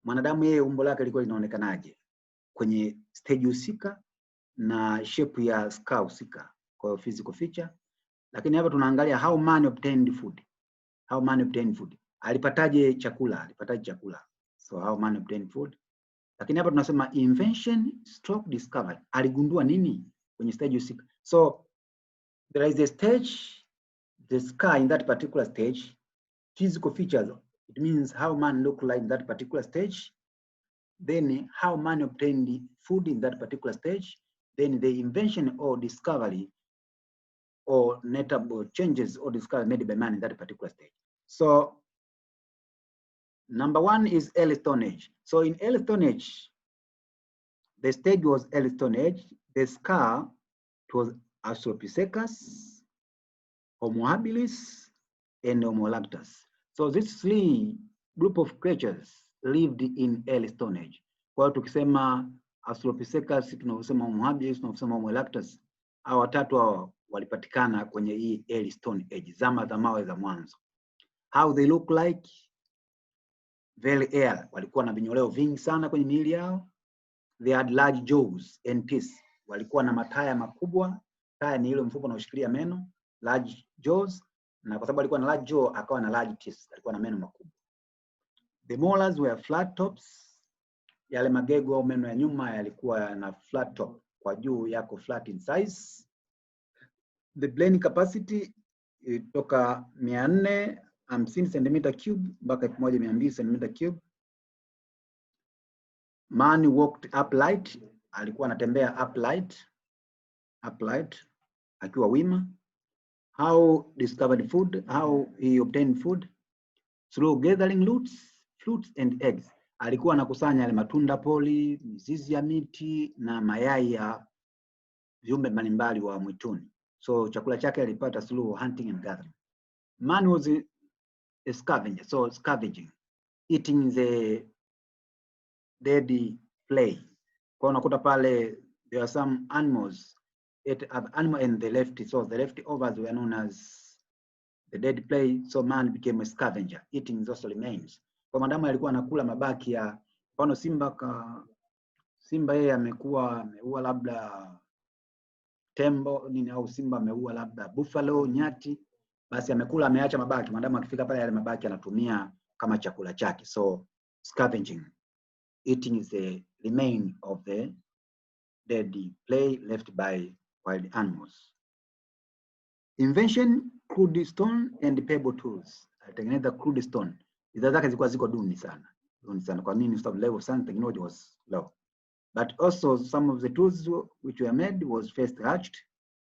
Mwanadamu yeye umbo lake lilikuwa linaonekanaje kwenye stage husika na shape ya scar husika, kwa physical feature. Lakini hapa tunaangalia how man obtained food. Alipataje chakula? So how man obtained food. Lakini hapa tunasema invention stroke discovery. Aligundua nini kwenye stage husika? So there is a stage, the scar in that particular stage, physical features. It means how man look like in that particular stage. Then how man obtained food in that particular stage. Then the invention or discovery or notable changes or discovery made by man in that particular stage. So number one is early Stone Age. So in early Stone Age, the stage was early Stone Age. The scar, it was Australopithecus, Homo habilis, and Homo erectus. So these three group of creatures lived in early Stone Age. Kwa hiyo tukisema Australopithecus, tunavyosema Homo habilis, tunavyosema Homo erectus, hao watatu hao walipatikana kwenye hii early Stone Age, zama za mawe za mwanzo. How they look like? Very early. Walikuwa na vinyoleo vingi sana kwenye miili yao. They had large jaws and teeth. Walikuwa na mataya makubwa. Taya ni ile mfupa unaoshikilia meno. Large jaws. Na kwa sababu alikuwa na large jaw, akawa na large teeth. Alikuwa na meno makubwa. The molars were flat tops. Yale magego au meno ya nyuma yalikuwa na flat top. Kwa juu yako flat in size. The brain capacity toka 450 cm³ mpaka 1200 cm³. Man walked upright, alikuwa anatembea upright akiwa wima. How discovered food? How he obtained food? Through gathering roots, fruits and eggs. Alikuwa anakusanya yale matunda poli, mizizi ya miti na mayai ya viumbe mbalimbali wa mwituni. So chakula chake alipata through hunting and gathering. Man was a scavenger, so scavenging, eating the dead prey. Kwa unakuta pale there are some animals, animal and the left, so the leftovers were known as the dead prey, so man became a scavenger, eating those remains. Kwa mwanadamu alikuwa anakula mabaki ya mfano simba yeye ameua labda tembo nini, au simba ameua labda buffalo, nyati, basi amekula, ameacha mabaki. Mwanadamu akifika pale yale mabaki anatumia kama chakula chake. So scavenging, eating is the remain of the dead prey left by wild animals. Invention, crude stone and pebble tools. Alitengeneza crude stone. Bidhaa zake zilikuwa ziko duni sana. Kwa nini? Sababu level of science technology was low. But also some of the tools which were made was first hatched,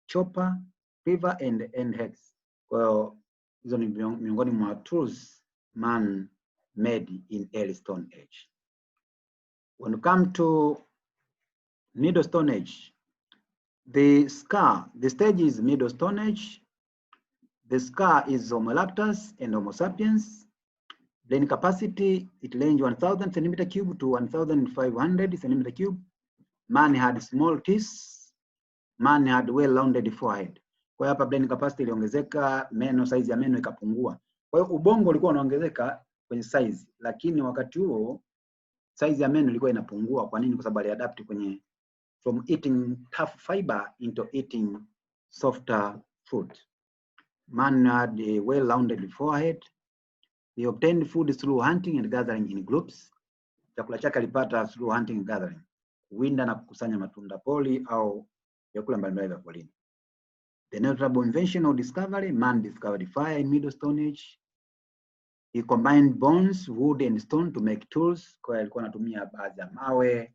chopper, cleaver and hex. Well, hizo ni miongoni mwa tools man made in early Stone Age. When you come to Middle Stone Age, the stage is Middle Stone Age. The scar is Homo erectus and Homo sapiens. Brain capacity, it range 1000 cm³ to 1500 cm³. Man had small teeth. Man had well-rounded forehead. Kwa hiyo hapa brain capacity iliongezeka, meno, size ya meno ikapungua. Kwa hiyo ubongo ulikuwa unaongezeka kwenye size, lakini wakati huo size ya meno ilikuwa inapungua. Kwa nini? Kwa sababu aliadapt kwenye from eating tough fiber into eating softer food. Man had a well-rounded forehead. He obtained food through hunting and gathering in groups. Chakula chake alipata through hunting and gathering, kuwinda na kukusanya matunda poli au vyakula mbalimbali vya polini. The notable invention or discovery, man discovered fire in Middle Stone Age. He combined bones, wood and stone to make tools. Kwa hiyo alikuwa anatumia baadhi ya mawe,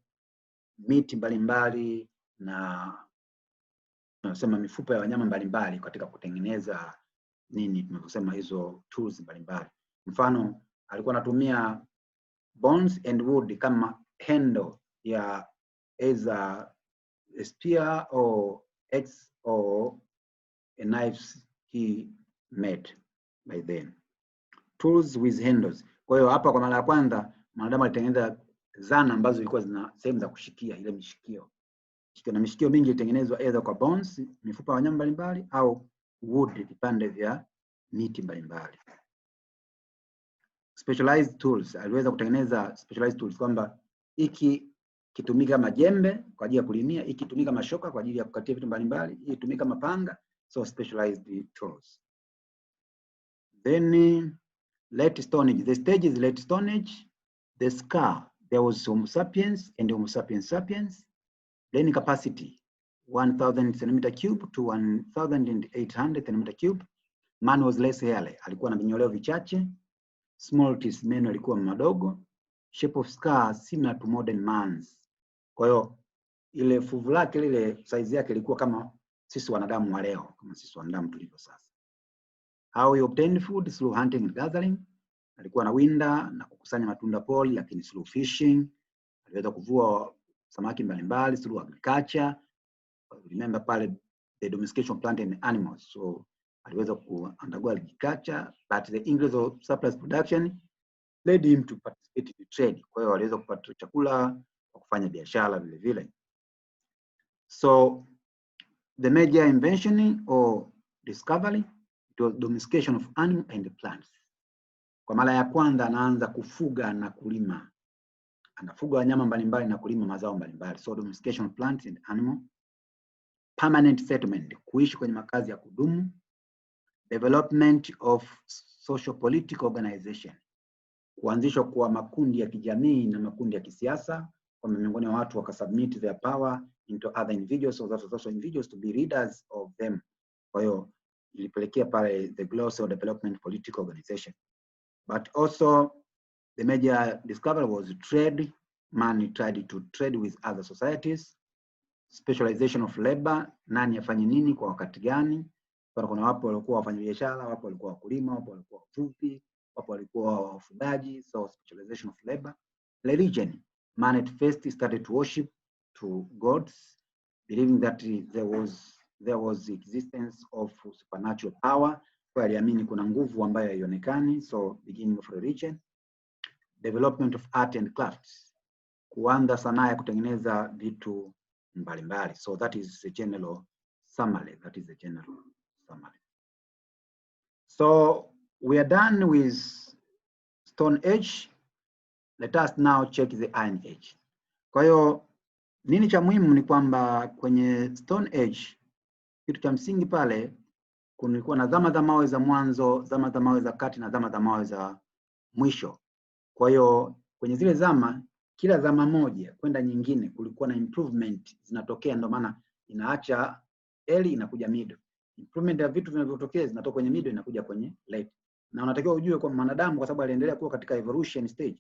miti mbalimbali na tunasema mifupa ya wanyama mbalimbali katika kutengeneza nini tunasema hizo tools mbalimbali. Mfano alikuwa anatumia bones and wood kama handle ya either a spear or axe or a knife he made by then. Tools with handles. Kwa hiyo hapa kwa mara ya kwanza mwanadamu alitengeneza zana ambazo zilikuwa zina sehemu za kushikia, ile mishikio. Na mishikio mingi ilitengenezwa either kwa bones, mifupa ya wanyama mbalimbali, au wood, vipande vya miti mbalimbali. Specialized tools, aliweza kutengeneza specialized tools kwamba hiki kitumika kama jembe kwa ajili ya kulimia, hiki kitumika kama shoka kwa ajili ya kukatia vitu mbalimbali, hiki kitumika kama panga, so specialized tools. Then late Stone Age, the stage is late Stone Age. The scar there was Homo sapiens and Homo sapiens sapiens. Brain capacity 1000 centimeter cube to 1800 centimeter cube. Man was less hairy, alikuwa na vinyoleo vichache. Small teeth, meno alikuwa madogo. Shape of skull similar to modern man's. Kwa hiyo ile fuvu lake lile size yake ilikuwa kama sisi wanadamu wa leo, kama sisi wanadamu tulivyo sasa. How he obtained food? Through hunting and gathering. Alikuwa anawinda na kukusanya matunda poli, lakini through fishing. Aliweza kuvua samaki mbalimbali through agriculture. Remember pale the domestication of plant and animals. So aliweza undergo agriculture, but the increase of surplus production led him to participate in trade. Kwa hiyo aliweza kupata chakula kwa kufanya biashara vile vile. So the major invention or discovery, it was domestication of animal and plants. Kwa mara ya kwanza anaanza kufuga na kulima. Anafuga wanyama mbalimbali na kulima mazao mbalimbali. So domestication of plants and animal. Permanent settlement, kuishi kwenye makazi ya kudumu. Development of social political organization, kuanzishwa kwa makundi ya kijamii na makundi ya kisiasa, kwa miongoni mwa watu wakasubmit their power into other individuals, or those social individuals to be leaders of them. Kwa hiyo ilipelekea pale the growth of development political organization. But also the major discovery was trade. Man tried to trade with other societies. Specialization of labor, nani afanye nini kwa wakati gani. Kuna wapo walikuwa wafanyabiashara, wapo walikuwa wakulima, wapo walikuwa wavuvi, wapo walikuwa wafugaji. So specialization of labor. Religion, man at first started to worship to gods, believing that there was the existence of supernatural power. Kwa aliamini kuna nguvu ambayo haionekani. So beginning of religion. Development of art and crafts, kuanza sanaa ya kutengeneza vitu mbalimbali. So that is the general summary. So we are done with Stone Age. Let us now check the Iron Age. Kwa hiyo nini cha muhimu ni kwamba kwenye Stone Age kitu cha msingi pale kulikuwa na zama za mawe za mwanzo, zama za mawe za kati na zama za mawe za mwisho. Kwa hiyo kwenye zile zama, kila zama moja kwenda nyingine kulikuwa na improvement zinatokea, ndio maana inaacha early inakuja middle. Improvement ya vitu vinavyotokea zinatoka kwenye middle inakuja kwenye late. Na unatakiwa ujue kwa mwanadamu, kwa sababu aliendelea kuwa katika evolution stage,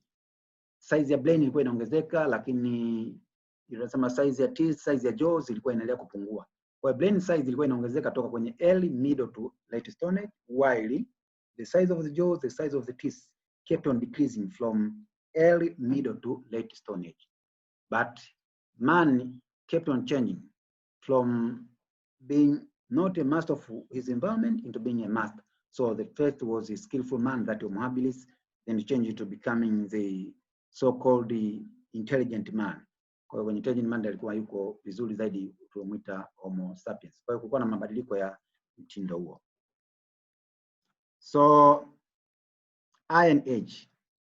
size ya brain ilikuwa inaongezeka, lakini tunasema size ya teeth, size ya jaws ilikuwa inaendelea kupungua. Kwa hiyo brain size ilikuwa inaongezeka toka kwenye early, middle to late Stone Age, while the size of the jaws, the size of the teeth kept on decreasing from early, middle to late Stone Age. But man kept on changing from being not a master of his environment into being a master. So the first was a skillful man, that Homo habilis, then he changed to becoming the so-called intelligent man. Kwa hiyo intelligent man alikuwa yuko vizuri zaidi, tunamuita Homo sapiens. Kwa hiyo kulikuwa na mabadiliko ya mtindo huo. So Iron Age,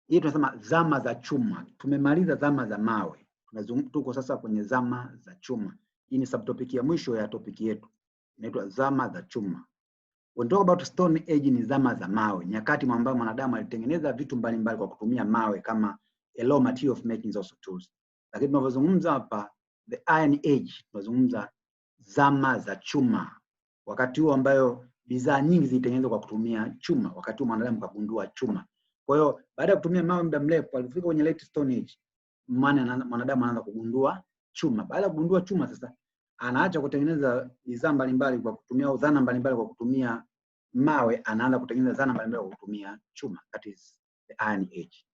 hii tunasema zama za chuma. Tumemaliza zama za mawe, tuko sasa kwenye zama za chuma. Hii ni subtopic ya mwisho ya topic yetu, inaitwa zama za chuma. When talk about Stone Age ni zama za mawe, nyakati ambapo mwanadamu alitengeneza vitu mbalimbali kwa kutumia mawe kama a raw material of making those tools. Lakini tunapozungumza hapa the Iron Age, tunazungumza zama za chuma, wakati huo ambayo bidhaa nyingi zilitengenezwa kwa kutumia chuma, wakati huo mwanadamu kagundua chuma. Kwa hiyo baada ya kutumia mawe muda mrefu, alifika kwenye late Stone Age, mwanadamu anaanza kugundua chuma. Baada ya kugundua chuma, sasa anaacha kutengeneza bidhaa mbalimbali kwa kutumia zana mbalimbali kwa kutumia mawe, anaanza kutengeneza zana mbalimbali kwa kutumia chuma. That is the Iron Age.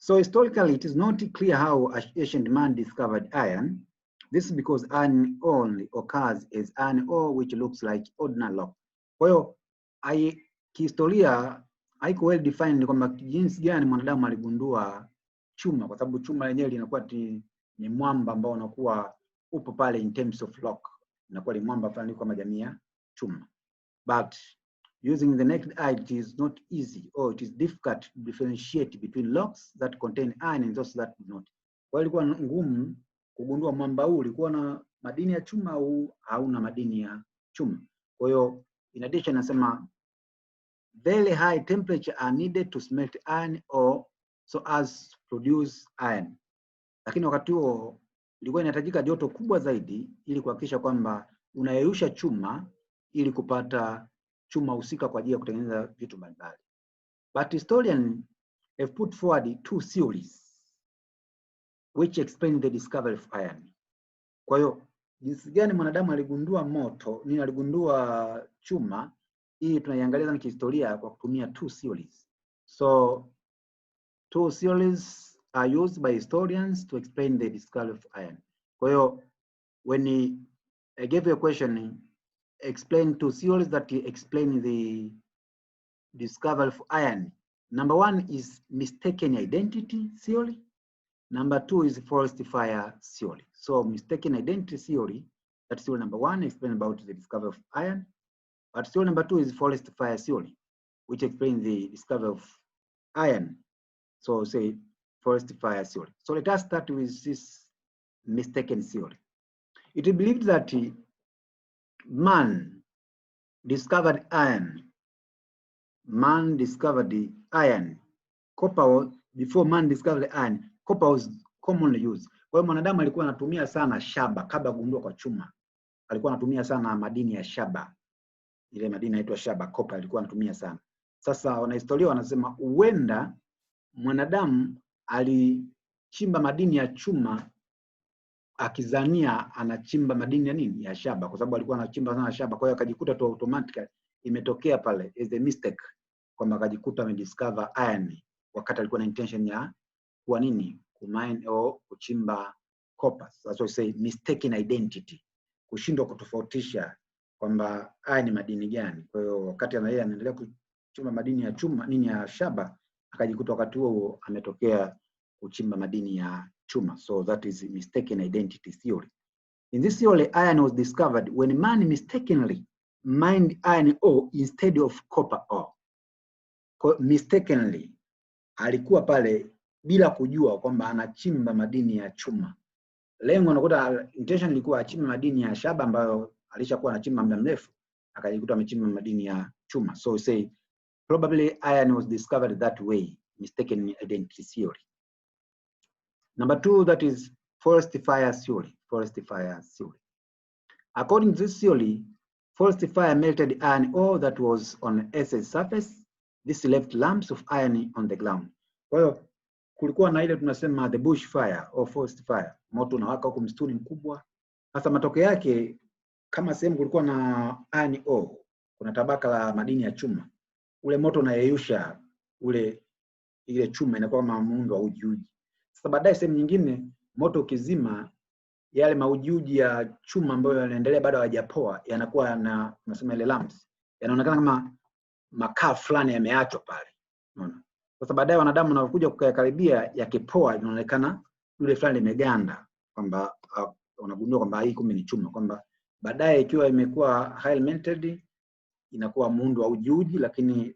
So historically, it is not clear how ancient man discovered iron. This is because iron only occurs as iron ore which looks like ordinary rock. Kwa hiyo kihistoria haiko well defined kwamba jinsi gani mwanadamu aligundua chuma, kwa sababu chuma lenyewe linakuwa ni mwamba ambao unakuwa upo pale in terms of rock, inakuwa ni mwamba fulani kwa jamii ya chuma. But using the naked eye, it is not easy, or it is difficult to differentiate between rocks that contain iron and those that do not. Kwa hiyo ilikuwa ngumu kugundua mwamba huu ulikuwa na madini ya chuma au hauna madini ya chuma. Kwa hiyo in addition nasema very high temperature are needed to smelt iron or so as to produce iron. Lakini wakati huo ilikuwa inahitajika joto kubwa zaidi ili kuhakikisha kwamba unayeyusha chuma ili kupata chuma husika kwa ajili ya kutengeneza vitu mbalimbali. But historians have put forward two theories which explain the discovery of iron. Kwa hiyo jinsi gani mwanadamu aligundua moto, nini aligundua chuma, hii tunaiangalia sana kihistoria kwa kutumia two theories. So two theories are used by historians to explain the discovery of iron. Kwa hiyo when I gave you a question, explain two theories that explain the discovery of iron. Number one is mistaken identity theory. Number two is forest fire theory. So mistaken identity theory, that's theory number one, explain about the discovery of iron. But theory number two is forest fire theory, which explains the discovery of iron. So say forest fire theory. So let us start with this mistaken theory. It is believed that man discovered iron. Man discovered the iron. Copper, before man discovered iron, copper was commonly used. Kwa hiyo mwanadamu alikuwa anatumia sana shaba kabla kugundua kwa chuma. Alikuwa anatumia sana madini ya shaba. Ile madini inaitwa shaba, copper alikuwa anatumia sana. Sasa wanahistoria wanasema huenda mwanadamu alichimba madini ya chuma akizania anachimba madini ya nini? Ya shaba, kwa sababu alikuwa anachimba sana shaba, kwa hiyo akajikuta tu automatically imetokea pale as a mistake kwamba akajikuta amediscover iron wakati alikuwa na intention ya kuwa nini? Kumine au kuchimba copper. That's why say mistaken identity, kushindwa kutofautisha kwamba haya ni madini gani. Kwa hiyo wakati yeye anaendelea kuchimba madini ya chuma, nini ya shaba, akajikuta wakati huo ametokea kuchimba madini ya chuma. So that is mistaken identity theory. In this theory, iron was discovered when man mistakenly mined iron ore instead of copper ore. Mistakenly alikuwa pale bila kujua kwamba anachimba madini ya chuma. Lengo unakuta intention ilikuwa achimbe madini ya shaba ambayo alishakuwa anachimba muda mrefu, akajikuta amechimba madini ya chuma. So we say probably iron was discovered that way, mistaken identity theory. Number two, that is forest fire theory. Forest fire theory. According to this theory, forest fire melted iron ore that was on Earth's surface. This left lumps of iron on the ground. Kwa hiyo kulikuwa na ile tunasema the bush fire or forest fire, moto unawaka huko msituni mkubwa. Sasa matokeo yake, kama sehemu kulikuwa na iron ore, kuna tabaka la madini ya chuma, ule moto unayeyusha ile chuma inakuwa kama muundo wa uji. Sasa baadaye sehemu nyingine moto ukizima, yale maujuji ya chuma ambayo yanaendelea bado hayajapoa yanakuwa na tunasema ile lumps, yanaonekana kama makaa fulani yameachwa pale. Unaona? Sasa baadaye wanadamu wanakuja kukaribia, yakipoa inaonekana yule fulani limeganda, kwamba wanagundua kwamba hii kumbe ni chuma, kwamba baadaye ikiwa imekuwa highly melted inakuwa muundo wa uji, lakini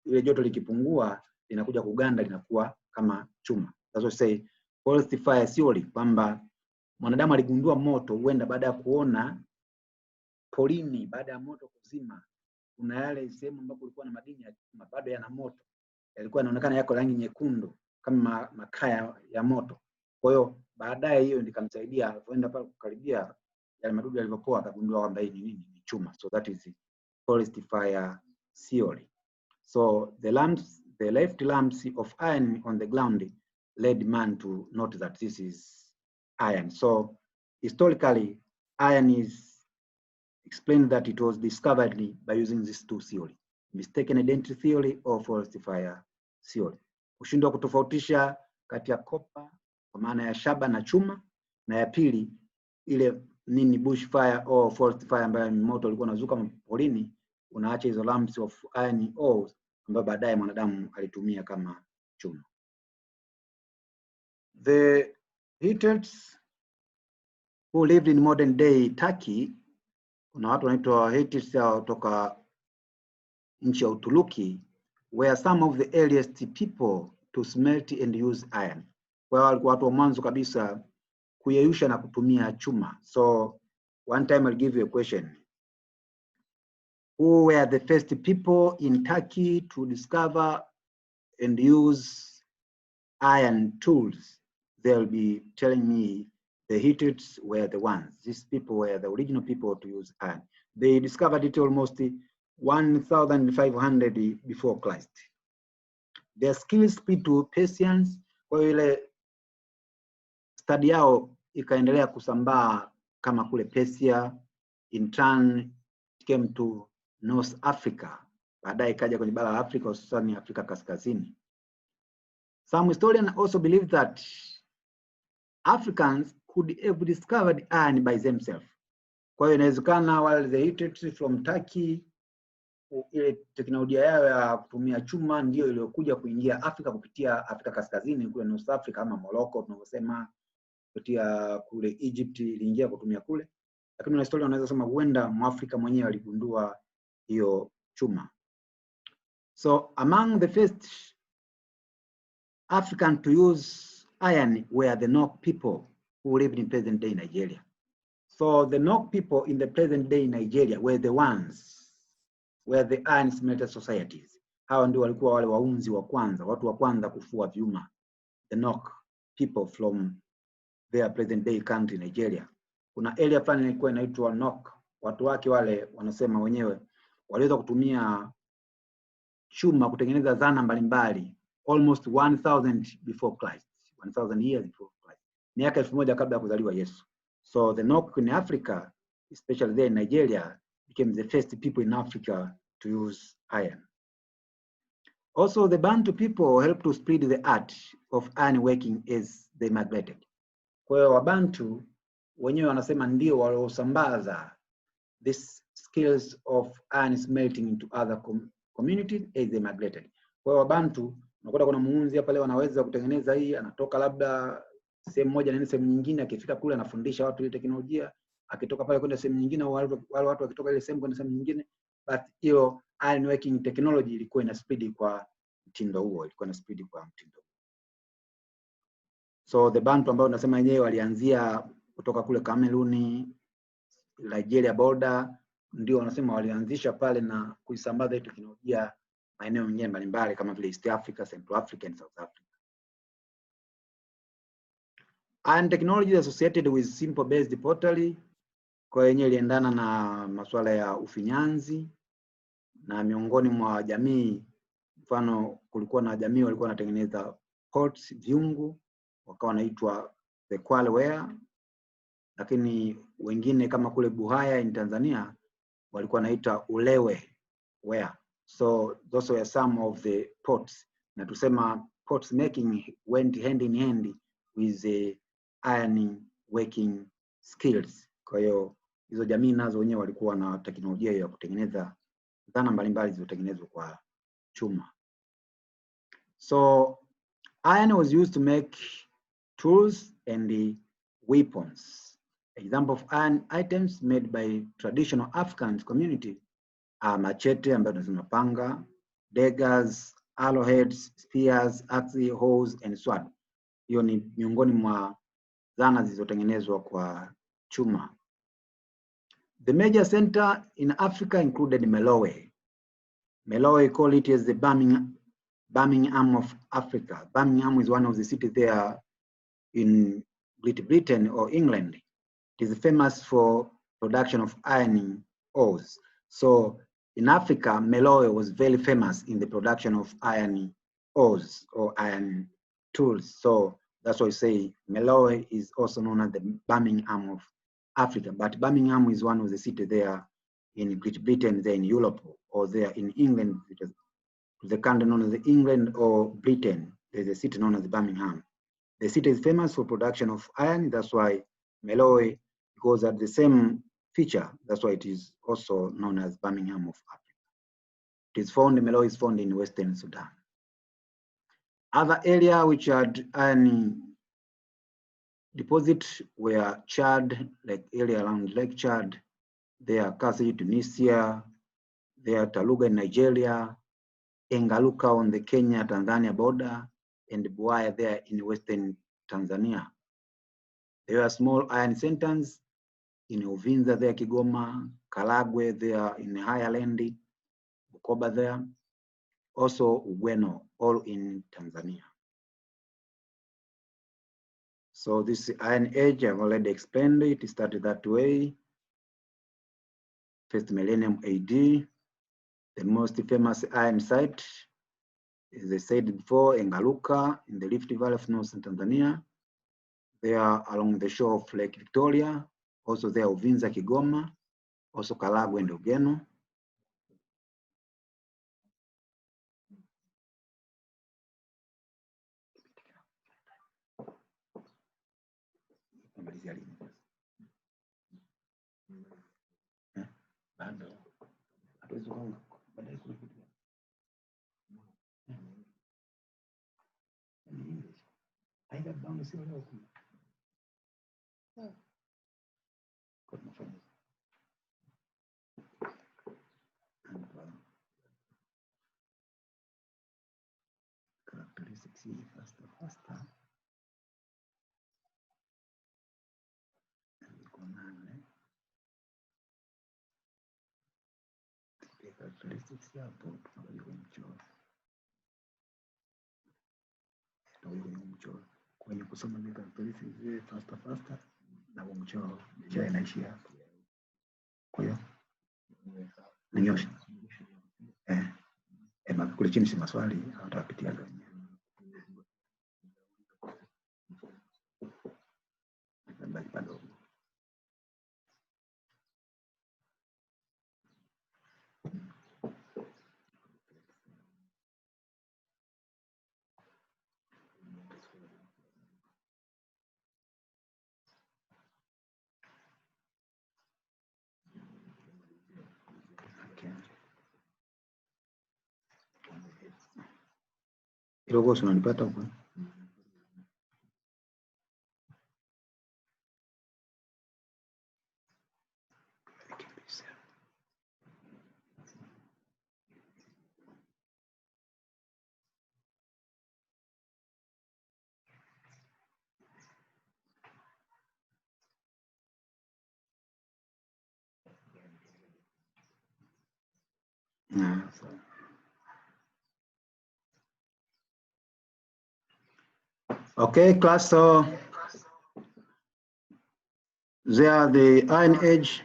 ile joto likipungua inakuja kuganda, linakuwa kama chuma. That's what say forest fire theory, kwamba mwanadamu aligundua moto huenda baada ya kuona polini, baada ya moto kuzima, kuna yale sehemu ambapo kulikuwa na madini ya chuma bado yana moto, yalikuwa yanaonekana yako rangi nyekundu kama makaa ya moto. Kwa hiyo baadaye hiyo ndikamsaidia alipoenda pale kukaribia yale madudu yalivyopoa, akagundua kwamba hii ni nini? Ni chuma. So that is forest fire theory. So the left lumps of iron on the ground led man to note that this is iron. So historically, iron is explained that it was discovered by using these two theories, mistaken identity theory or forest fire theory. Kushindwa kutofautisha kati ya copper kwa maana ya shaba na chuma, na ya pili ile nini bush fire or forest fire ambayo moto ulikuwa unazuka porini unaacha hizo lumps of iron ores ambayo baadaye mwanadamu alitumia kama chuma. The Hittites who lived in modern day Turkey, kuna watu wanaitwa Hittites kutoka nchi ya Uturuki, were some of the earliest people to smelt and use iron. Kwa hiyo walikuwa watu wa mwanzo kabisa kuyeyusha na kutumia chuma. So one time I'll give you a question. Who were the first people in Turkey to discover and use iron tools, they'll be telling me the Hittites were the ones. These people were the original people to use iron. They discovered it almost 1,500 before Christ. Their skills split to Persians. Kwa hiyo ile study yao ikaendelea kusambaa kama kule Persia, in turn it came to North Africa. Baadaye ikaja kwenye bara la Afrika, hususan Afrika Kaskazini. Some historians also believe that Africans could have discovered iron by themselves. Kwa hiyo inawezekana wale the Hittites from Turkey, ile teknolojia yao ya kutumia chuma ndio iliyokuja kuingia Afrika kupitia Afrika Kaskazini kule North Africa ama Morocco tunavyosema, kupitia kule Egypt iliingia kutumia kule. Lakini na historia wanaweza sema huenda Mwafrika mwenyewe aligundua hiyo chuma. So among the first African to use iron were the Nok people who lived in present day Nigeria. So the Nok people in the present day Nigeria were the ones, were the iron smelter societies. Hao ndio walikuwa wale waunzi wa kwanza, watu wa kwanza kufua vyuma. The Nok people from their present day country Nigeria. Kuna area fulani ilikuwa inaitwa Nok. Watu wake wale wanasema wenyewe waliweza kutumia chuma kutengeneza zana mbalimbali almost 1,000 before Christ. 1,000 years before Christ. Miaka 1000 kabla ya kuzaliwa Yesu. So the Nok in Africa, especially there in Nigeria, became the first people in Africa to use iron. Also, the Bantu people helped to spread the art of iron working as they migrated. Kwa hiyo Wabantu wenyewe wanasema ndio waliosambaza this skills of iron smelting into other communities as they migrated. Kwa hiyo Wabantu unakuta kuna muunzi hapa leo anaweza kutengeneza hii, anatoka labda sehemu moja na sehemu nyingine, akifika kule anafundisha watu ile teknolojia, akitoka pale kwenda sehemu nyingine, wale watu wakitoka ile sehemu kwenda sehemu nyingine, but hiyo iron working technology ilikuwa ina speed kwa mtindo huo, ilikuwa ina speed kwa mtindo. So the Bantu ambao unasema wenyewe walianzia kutoka kule Cameroon, Nigeria border, ndio wanasema walianzisha pale na kuisambaza hiyo teknolojia maeneo mengine mbalimbali kama vile East Africa, Central Africa and South Africa. And technology associated with simple based pottery, kwa yenyewe iliendana na masuala ya ufinyanzi, na miongoni mwa jamii, mfano kulikuwa na jamii walikuwa wanatengeneza pots, vyungu, wakawa wanaitwa the Kwale ware, lakini wengine kama kule Buhaya in Tanzania walikuwa wanaita Ulewe ware. So those were some of the pots. Na tusema pots making went hand in hand with the iron working skills. Kwa hiyo hizo jamii nazo wenyewe walikuwa na teknolojia ya kutengeneza zana mbalimbali zilizotengenezwa kwa chuma. So iron was used to make tools and weapons. Example of iron items made by traditional African community are machete ambayo tunasema panga, daggers, arrowheads, spears, axe, hoes and sword. Hiyo ni miongoni mwa zana zilizotengenezwa kwa chuma. The major center in Africa included Melowe. Melowe call it as the Birmingham of Africa. Birmingham is one of the cities there in Great Britain or England. It is famous for production of iron ores. So in Africa, Melowe was very famous in the production of iron ores or iron tools. So that's why I say Melowe is also known as the Birmingham of Africa. But Birmingham is one of the cities there in Great Britain, there in Europe, or there in England, because the country known as England or Britain, there's a city known as Birmingham. The city is famous for production of iron. That's why Melowe goes at the same feature. That's why it is also known as Birmingham of Africa. It is found, Melowe is found in Western Sudan. Other area which had iron deposit were Chad, like area around Lake Chad, there Kasai, Tunisia, there Taluga in Nigeria, Engaluka on the Kenya-Tanzania border, and Buhaya there in Western Tanzania. There were small iron centers in Uvinza there, Kigoma, Karagwe there in Highland, Bukoba there, also Ugweno, all in Tanzania. So this Iron Age, I've already explained it. It started that way. First millennium AD. The most famous iron site, as I said before, Engaruka in the Rift Valley of Northern Tanzania. They are along the shore of Lake Victoria. Also there Uvinza, Kigoma. Also Karagwe and Ugeno. Characteristics faster. Characteristics hapo tunabaki kwenye mchoro. Kwenye kusoma zile characteristics zile faster na mchoro inaishia hapo. Kwa hiyo ninyoshe. Kule chini si maswali hatapitia wenyewe. Hilo gosi unanipata huko? Okay, class, so there the Iron Age,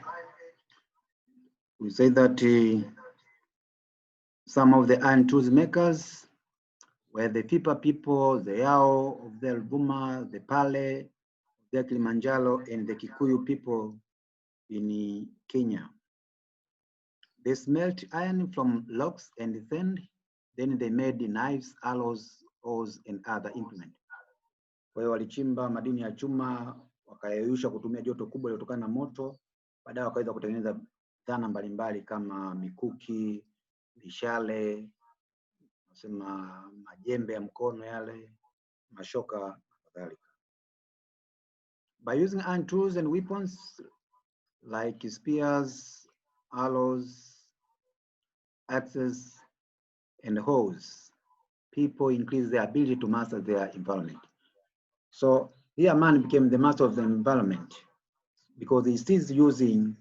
we say that some of the iron tools makers were the Fipa people, the Yao of the Ruvuma, the Pale, the Kilimanjaro, and the Kikuyu people in Kenya. They smelt iron from logs and sand, then they made knives, arrows, oars, and other implements. Kwa hiyo walichimba madini ya chuma, wakayeyusha kutumia joto kubwa lililotokana na moto, baadaye wakaweza kutengeneza zana mbalimbali kama mikuki, mishale, nasema majembe ya mkono yale, mashoka na kadhalika. By using iron tools and weapons like spears, arrows, axes, and hoes, people increase their ability to master their environment. So here man became the master of the environment because he is using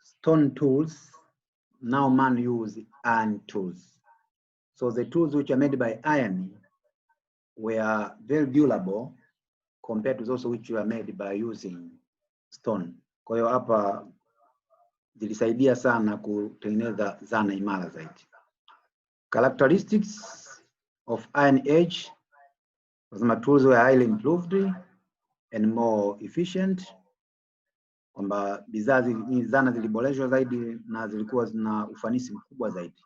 stone tools. Now man use iron tools. So the tools which are made by iron were very durable compared to those which were made by using stone. Kwa hiyo hapa zilisaidia sana kutengeneza zana imara zaidi. Characteristics of Iron Age, the tools were highly improved and more efficient. Kwamba zana ziliboreshwa zaidi na zilikuwa zina ufanisi mkubwa zaidi.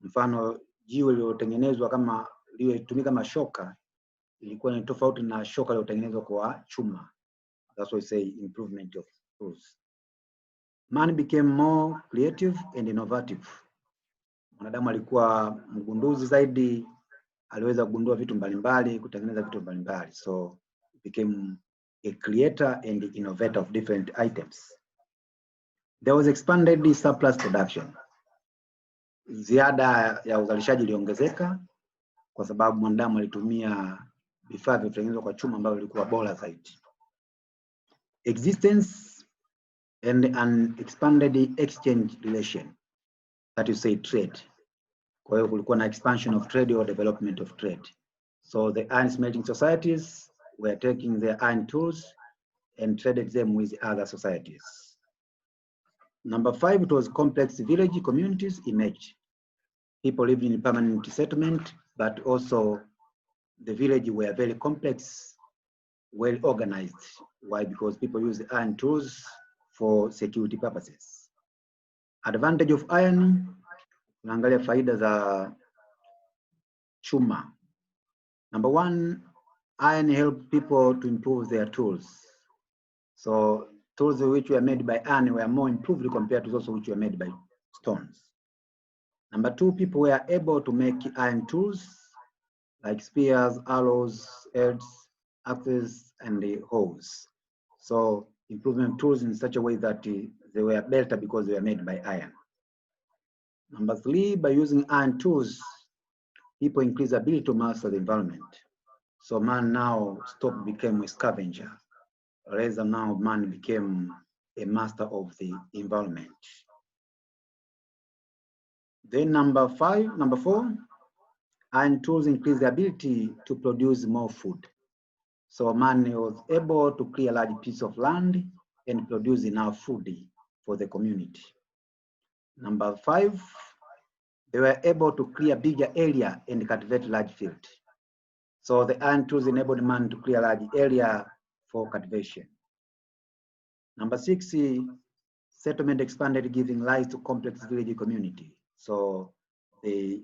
Mfano jiwe lililotengenezwa kama liyotumika kama shoka ilikuwa ni tofauti na shoka lililotengenezwa kwa chuma. That's why I say improvement of tools. Man became more creative and innovative. Mwanadamu alikuwa mgunduzi zaidi, aliweza kugundua vitu mbalimbali, kutengeneza vitu mbalimbali. So he became a creator and innovator of different items. There was expanded surplus production. Ziada ya uzalishaji iliongezeka kwa sababu mwanadamu alitumia vifaa vilivyotengenezwa kwa chuma ambavyo vilikuwa bora zaidi. Existence and an expanded exchange relation, that you say trade. Kwa hiyo kulikuwa na expansion of trade or development of trade. So the iron smelting societies were taking their iron tools and traded them with other societies. Number 5, it was complex village communities emerged. People lived in permanent settlement, but also the village were very complex, well organized. Why? Because people use iron tools for security purposes. Advantage of iron, tunaangalia faida za chuma. Number 1, iron helped people to improve their tools. So tools which were made by iron were more improved compared to those which were made by stones. Number 2, people were able to make iron tools like spears, arrows, heads, axes, and the hoes. So improving tools in such a way that they were better because they were made by iron. Number 3, by using iron tools, people increase the ability to master the environment. So man now became a scavenger. Rather now man became a master of the environment. Then number 4, iron tools increase the ability to produce more food. So man was able to clear a large piece of land and produce enough food for the community. Number 5, they were able to clear bigger area and cultivate large field. So the iron tools enabled man to clear large area for cultivation. Number 6, settlement expanded, giving rise to complex village community. So the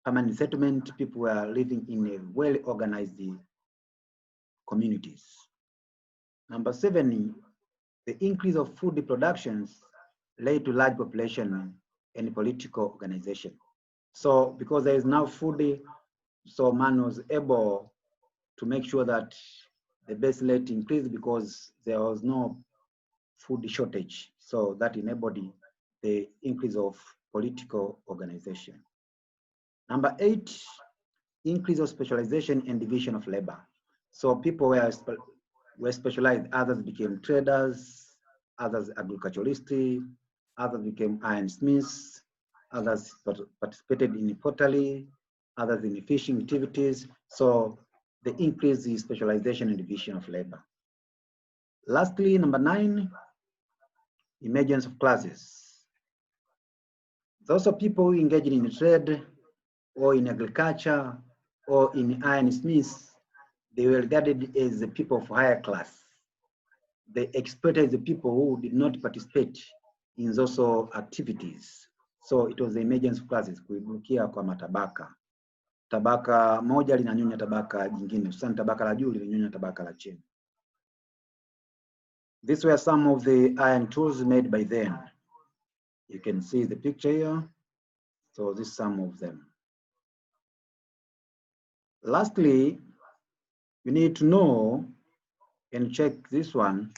permanent settlement, people were living in a well-organized communities. Number 7, the increase of food productions led to large population and political organization. So because there is now food, so man was able to make sure that the base rate increased because there was no food shortage. So that enabled the increase of political organization. Number 8, increase of specialization and division of labor. So people were specialized, others became traders, others agriculturalists, others became ironsmiths, others participated in pottery, others in fishing activities. So they increase the specialization and division of labor. Lastly, number 9, emergence of classes. Those are people engaged in trade or in agriculture or in ironsmiths, they were regarded as the people of higher class. They exploited the people who did not participate in those activities. So it was the emergence of classes, kuibukia kwa matabaka. Tabaka moja linanyonya tabaka jingine, hususan tabaka la juu linanyonya tabaka la chini. These were some of the iron tools made by them. You can see the picture here. So this is some of them. Lastly, you need to know and check this one.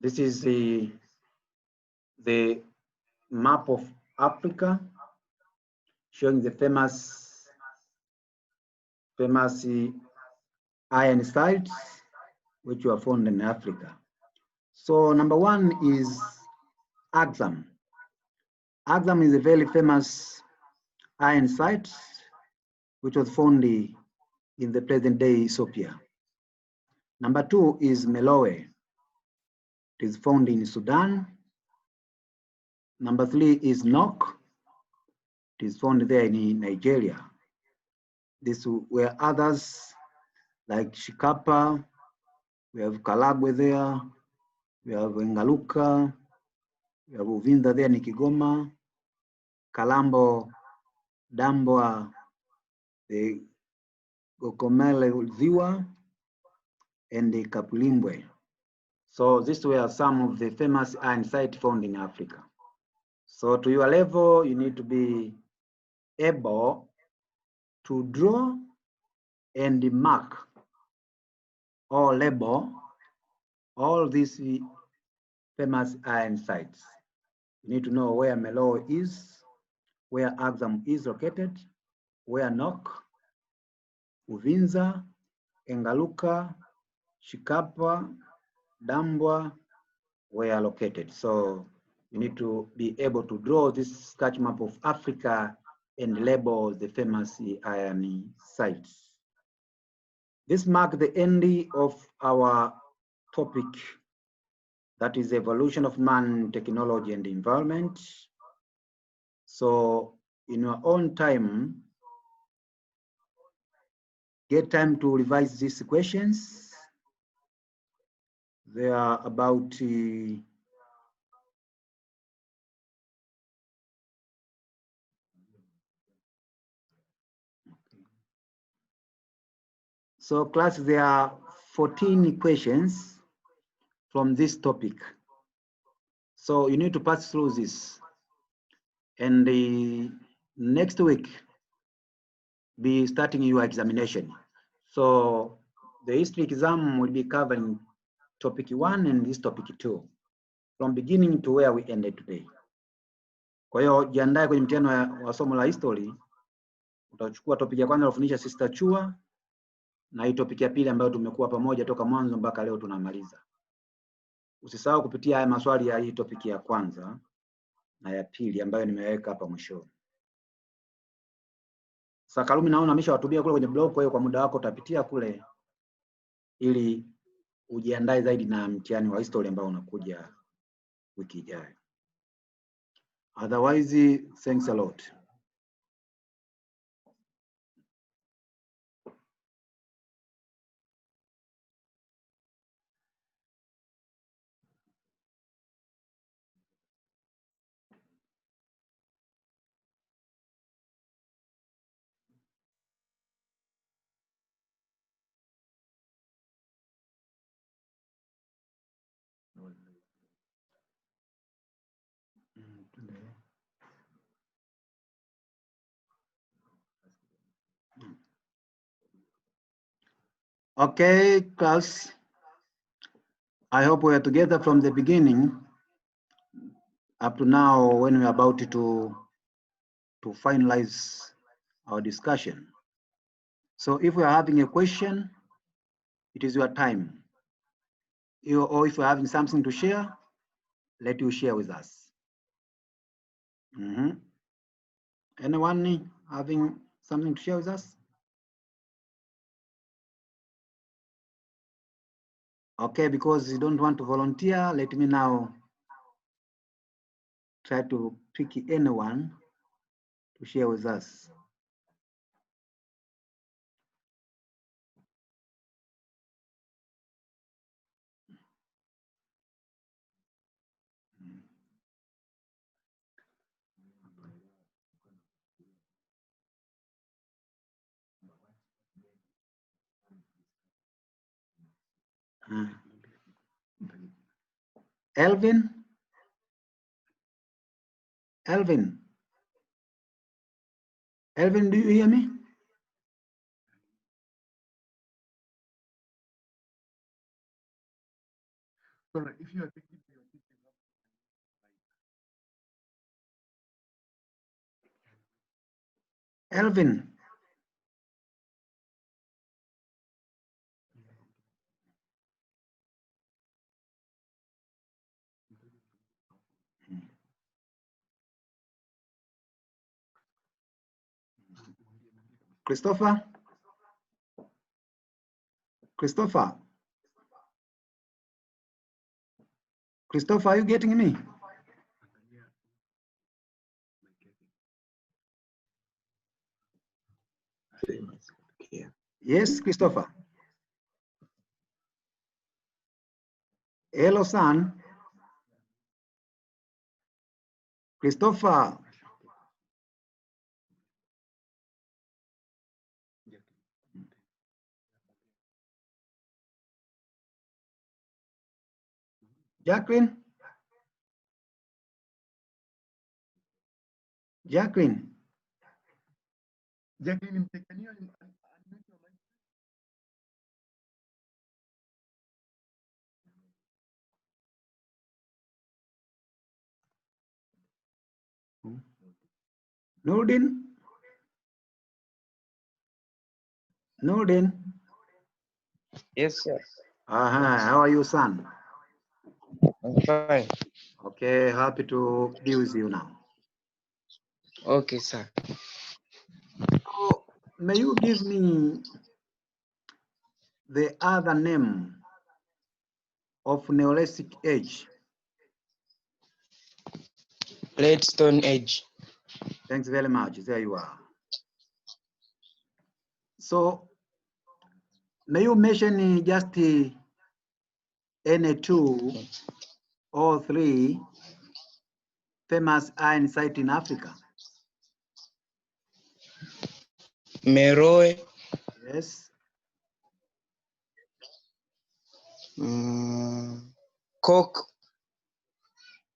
This is the map of Africa showing the famous iron sites which were found in Africa. So number 1 is Axum. Axum is a very famous iron site which was found in the present day Ethiopia. Number 2 is Merowe. It is found in Sudan. Number 3 is Nok. It is found there in Nigeria. These were others like Shikapa, we have Kalabwe there, we have Ngaluka, we have Uvinza there in Kigoma, Kalambo, Dambwa, the Gokomele Ziwa, and the Kapulimbwe. So these were some of the famous iron sites found in Africa. So to your level, you need to be able to draw and mark or label all these famous iron sites. You need to know where Merowe is, where Axum is located, where Nok, Uvinza, Ngaluka, Shikapa, Dambwa were located. So you need to be able to draw this sketch map of Africa and label the famous iron sites. This marks the end of our topic, that is evolution of man, technology, and environment. So in your own time, get time to revise these questions. They are about so class, there are 14 questions from this topic. So you need to pass through this. And next week, be starting your examination. So the history exam will be covering topic 1 and this topic 2, from beginning to where we ended today. Kwa hiyo jiandae kwenye mtihani wa somo la history, utachukua topic ya kwanza alofundisha Sister Chua, na hii topic ya pili ambayo tumekuwa pamoja toka mwanzo mpaka leo tunamaliza. Usisahau kupitia haya maswali ya hii topic ya kwanza na ya pili ambayo nimeweka hapa mwisho. Sasa Kalumi naona ameshawatubia kule kwenye blog, kwa hiyo kwa muda wako utapitia kule ili ujiandae zaidi na mtihani wa history ambao unakuja wiki ijayo. Otherwise, thanks a lot. Okay, class. I hope we are together from the beginning up to now when we are about to finalize our discussion. So if we are having a question, it is your time. Or if you're having something to share, let you share with us. Anyone having something to share with us? Okay, because you don't want to volunteer, let me now try to pick anyone to share with us. Elvin? Elvin? Elvin, do you hear me? Sorry, if you are taking Elvin? Christopher? Christopher? Christopher, are you getting me? Yes, Christopher. Hello, son. Christopher. Jacqueline? Jacqueline? Jacqueline, can you unmute your mic? Nurdin? Nurdin? Yes, sir. How are you, son? I'm fine. Okay, happy to be with you now. Okay, sir. So, may you give me the other name of Neolithic age? Late Stone Age. Thanks very much. There you are. So may you mention just any 2 or 3 famous iron sites in Africa? Meroe. Yes. Coke.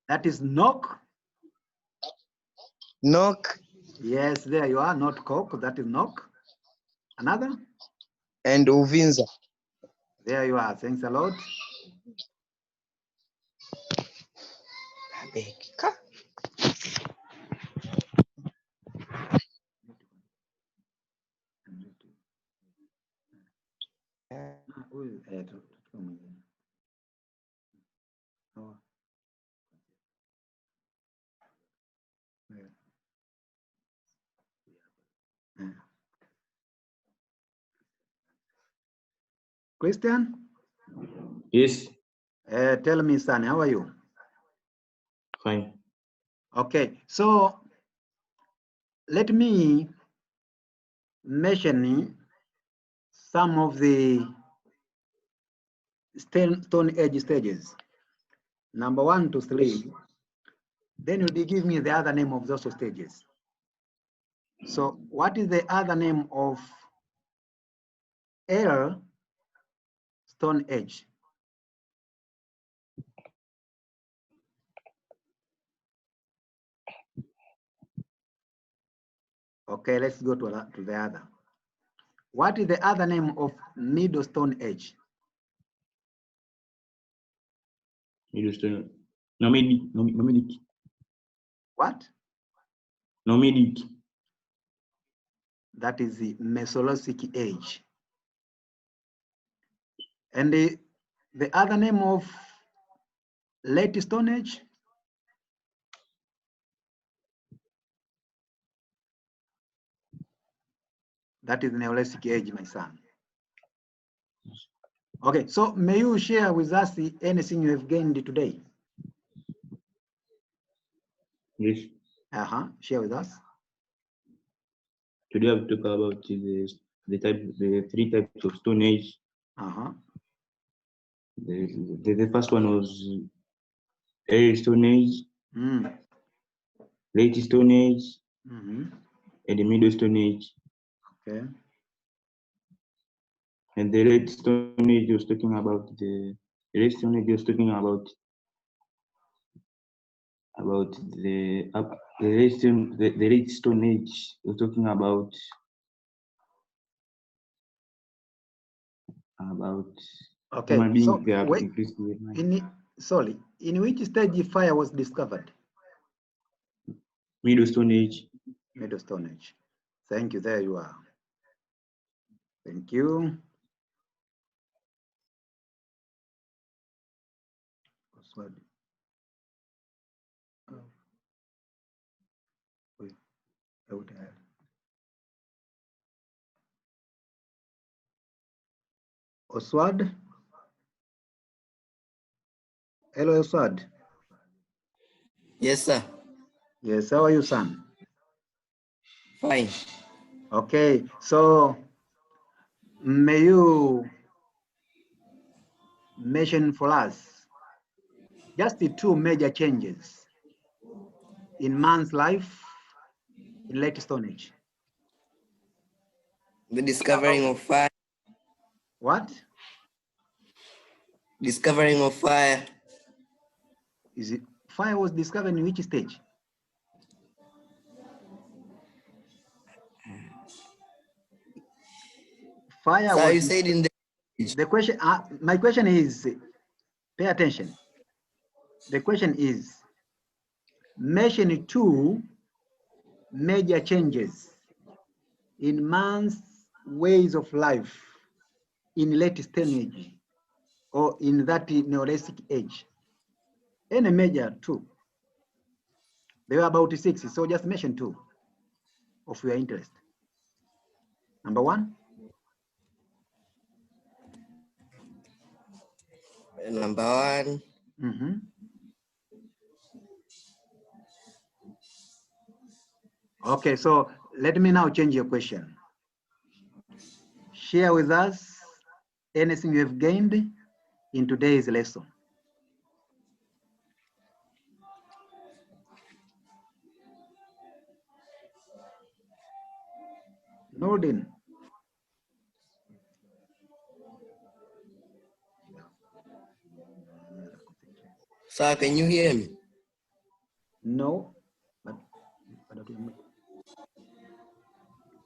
That is Nok. Nok. Yes, there you are. Not Coke. That is Nok. Another? And Uvinza. There you are. Thanks a lot. Christian? Yes, Tell me, son, how are you? fine. Okay, so let me mention some of the Stone Age stages, number 1 to 3. Then you'll be giving me the other name of those stages. So what is the other name of L Stone Age? Okay, let's go to the other. What is the other name of Middle Stone Age? Middle Stone. Nomadic. What? Nomadic. That is the Mesolithic age. And the other name of Late Stone Age? That is Neolithic age, my son. Okay, so may you share with us anything you have gained today? Yes. Share with us. Today I'll talk about the 3 types of Stone Age. The first one was Early Stone Age, Late Stone Age, and the Middle Stone Age. Okay. And the Late Stone Age was talking about the Late Stone Age was talking about the Late Stone Age was talking about Okay, human beings. so They have wait, increased with mind. in which stage fire was discovered? Middle Stone Age. Middle Stone Age. Thank you. There you are. Thank you. Oswald? Hello, Oswald. Yes, sir. Yes, how are you, son? Fine. Okay, so may you mention for us just the 2 major changes in man's life in Late Stone Age? The discovering of fire. What? Discovering of fire. Is it fire was discovered in which stage? Fire Sir, was you said in the question. My question is, pay attention. The question is, mention 2 major changes in man's ways of life in Late Stone Age or in that Neolithic age. Any major 2. There were about 6, so just mention 2 of your interest. Number 1. Number 1. Okay, so let me now change your question. Share with us anything you have gained in today's lesson. Nordin. Sir, can you hear me? No.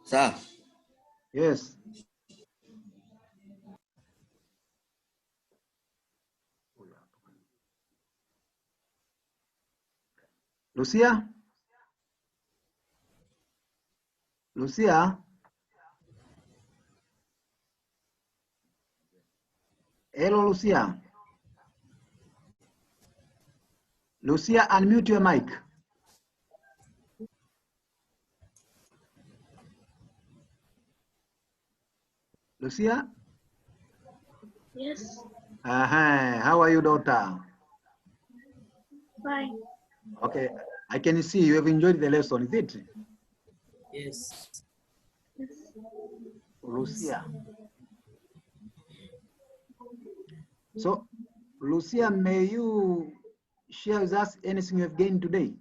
Sir, Yes. Lucia? Lucia? Hello, Lucia. Lucia, unmute your mic. Lucia? Yes, How are you, daughter? fine. Okay, I can see you have enjoyed the lesson, is it? yes. Yes. Lucia. So, Lucia, may you share with us anything you have gained today?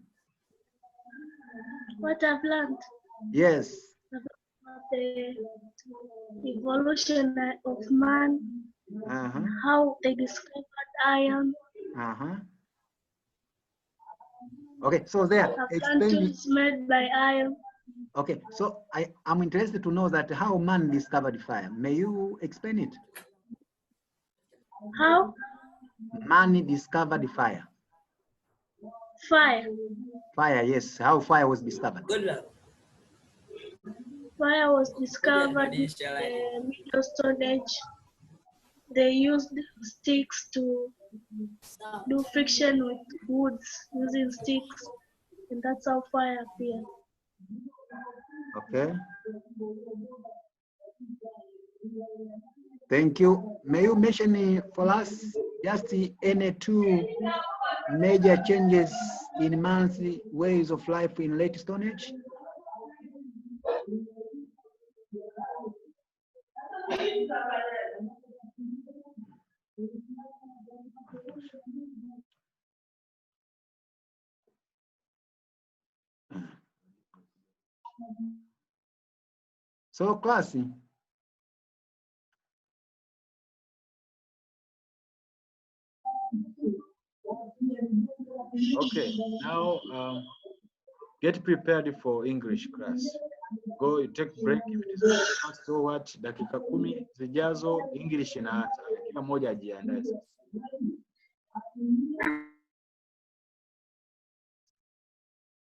What I've learned Yes. about the evolution of man, how they discovered iron. Okay, so there, I've learned explain me. tools made by iron. Okay, so I'm interested to know that how man discovered fire. May you explain it? How? Man discovered fire. Fire. Fire, yes. How fire was discovered. Good luck. Fire was discovered in the Middle Stone Age. They used sticks to do friction with woods using sticks, and that's how fire appeared. Okay. Thank you. May you mention for us just any 2 major changes in man's ways of life in late Stone Age? So, class. Okay, now get prepared for English class. Go, you take break if it is fast forward, dakika 10 zijazo English inaanza. Kila mmoja ajiandae sasa.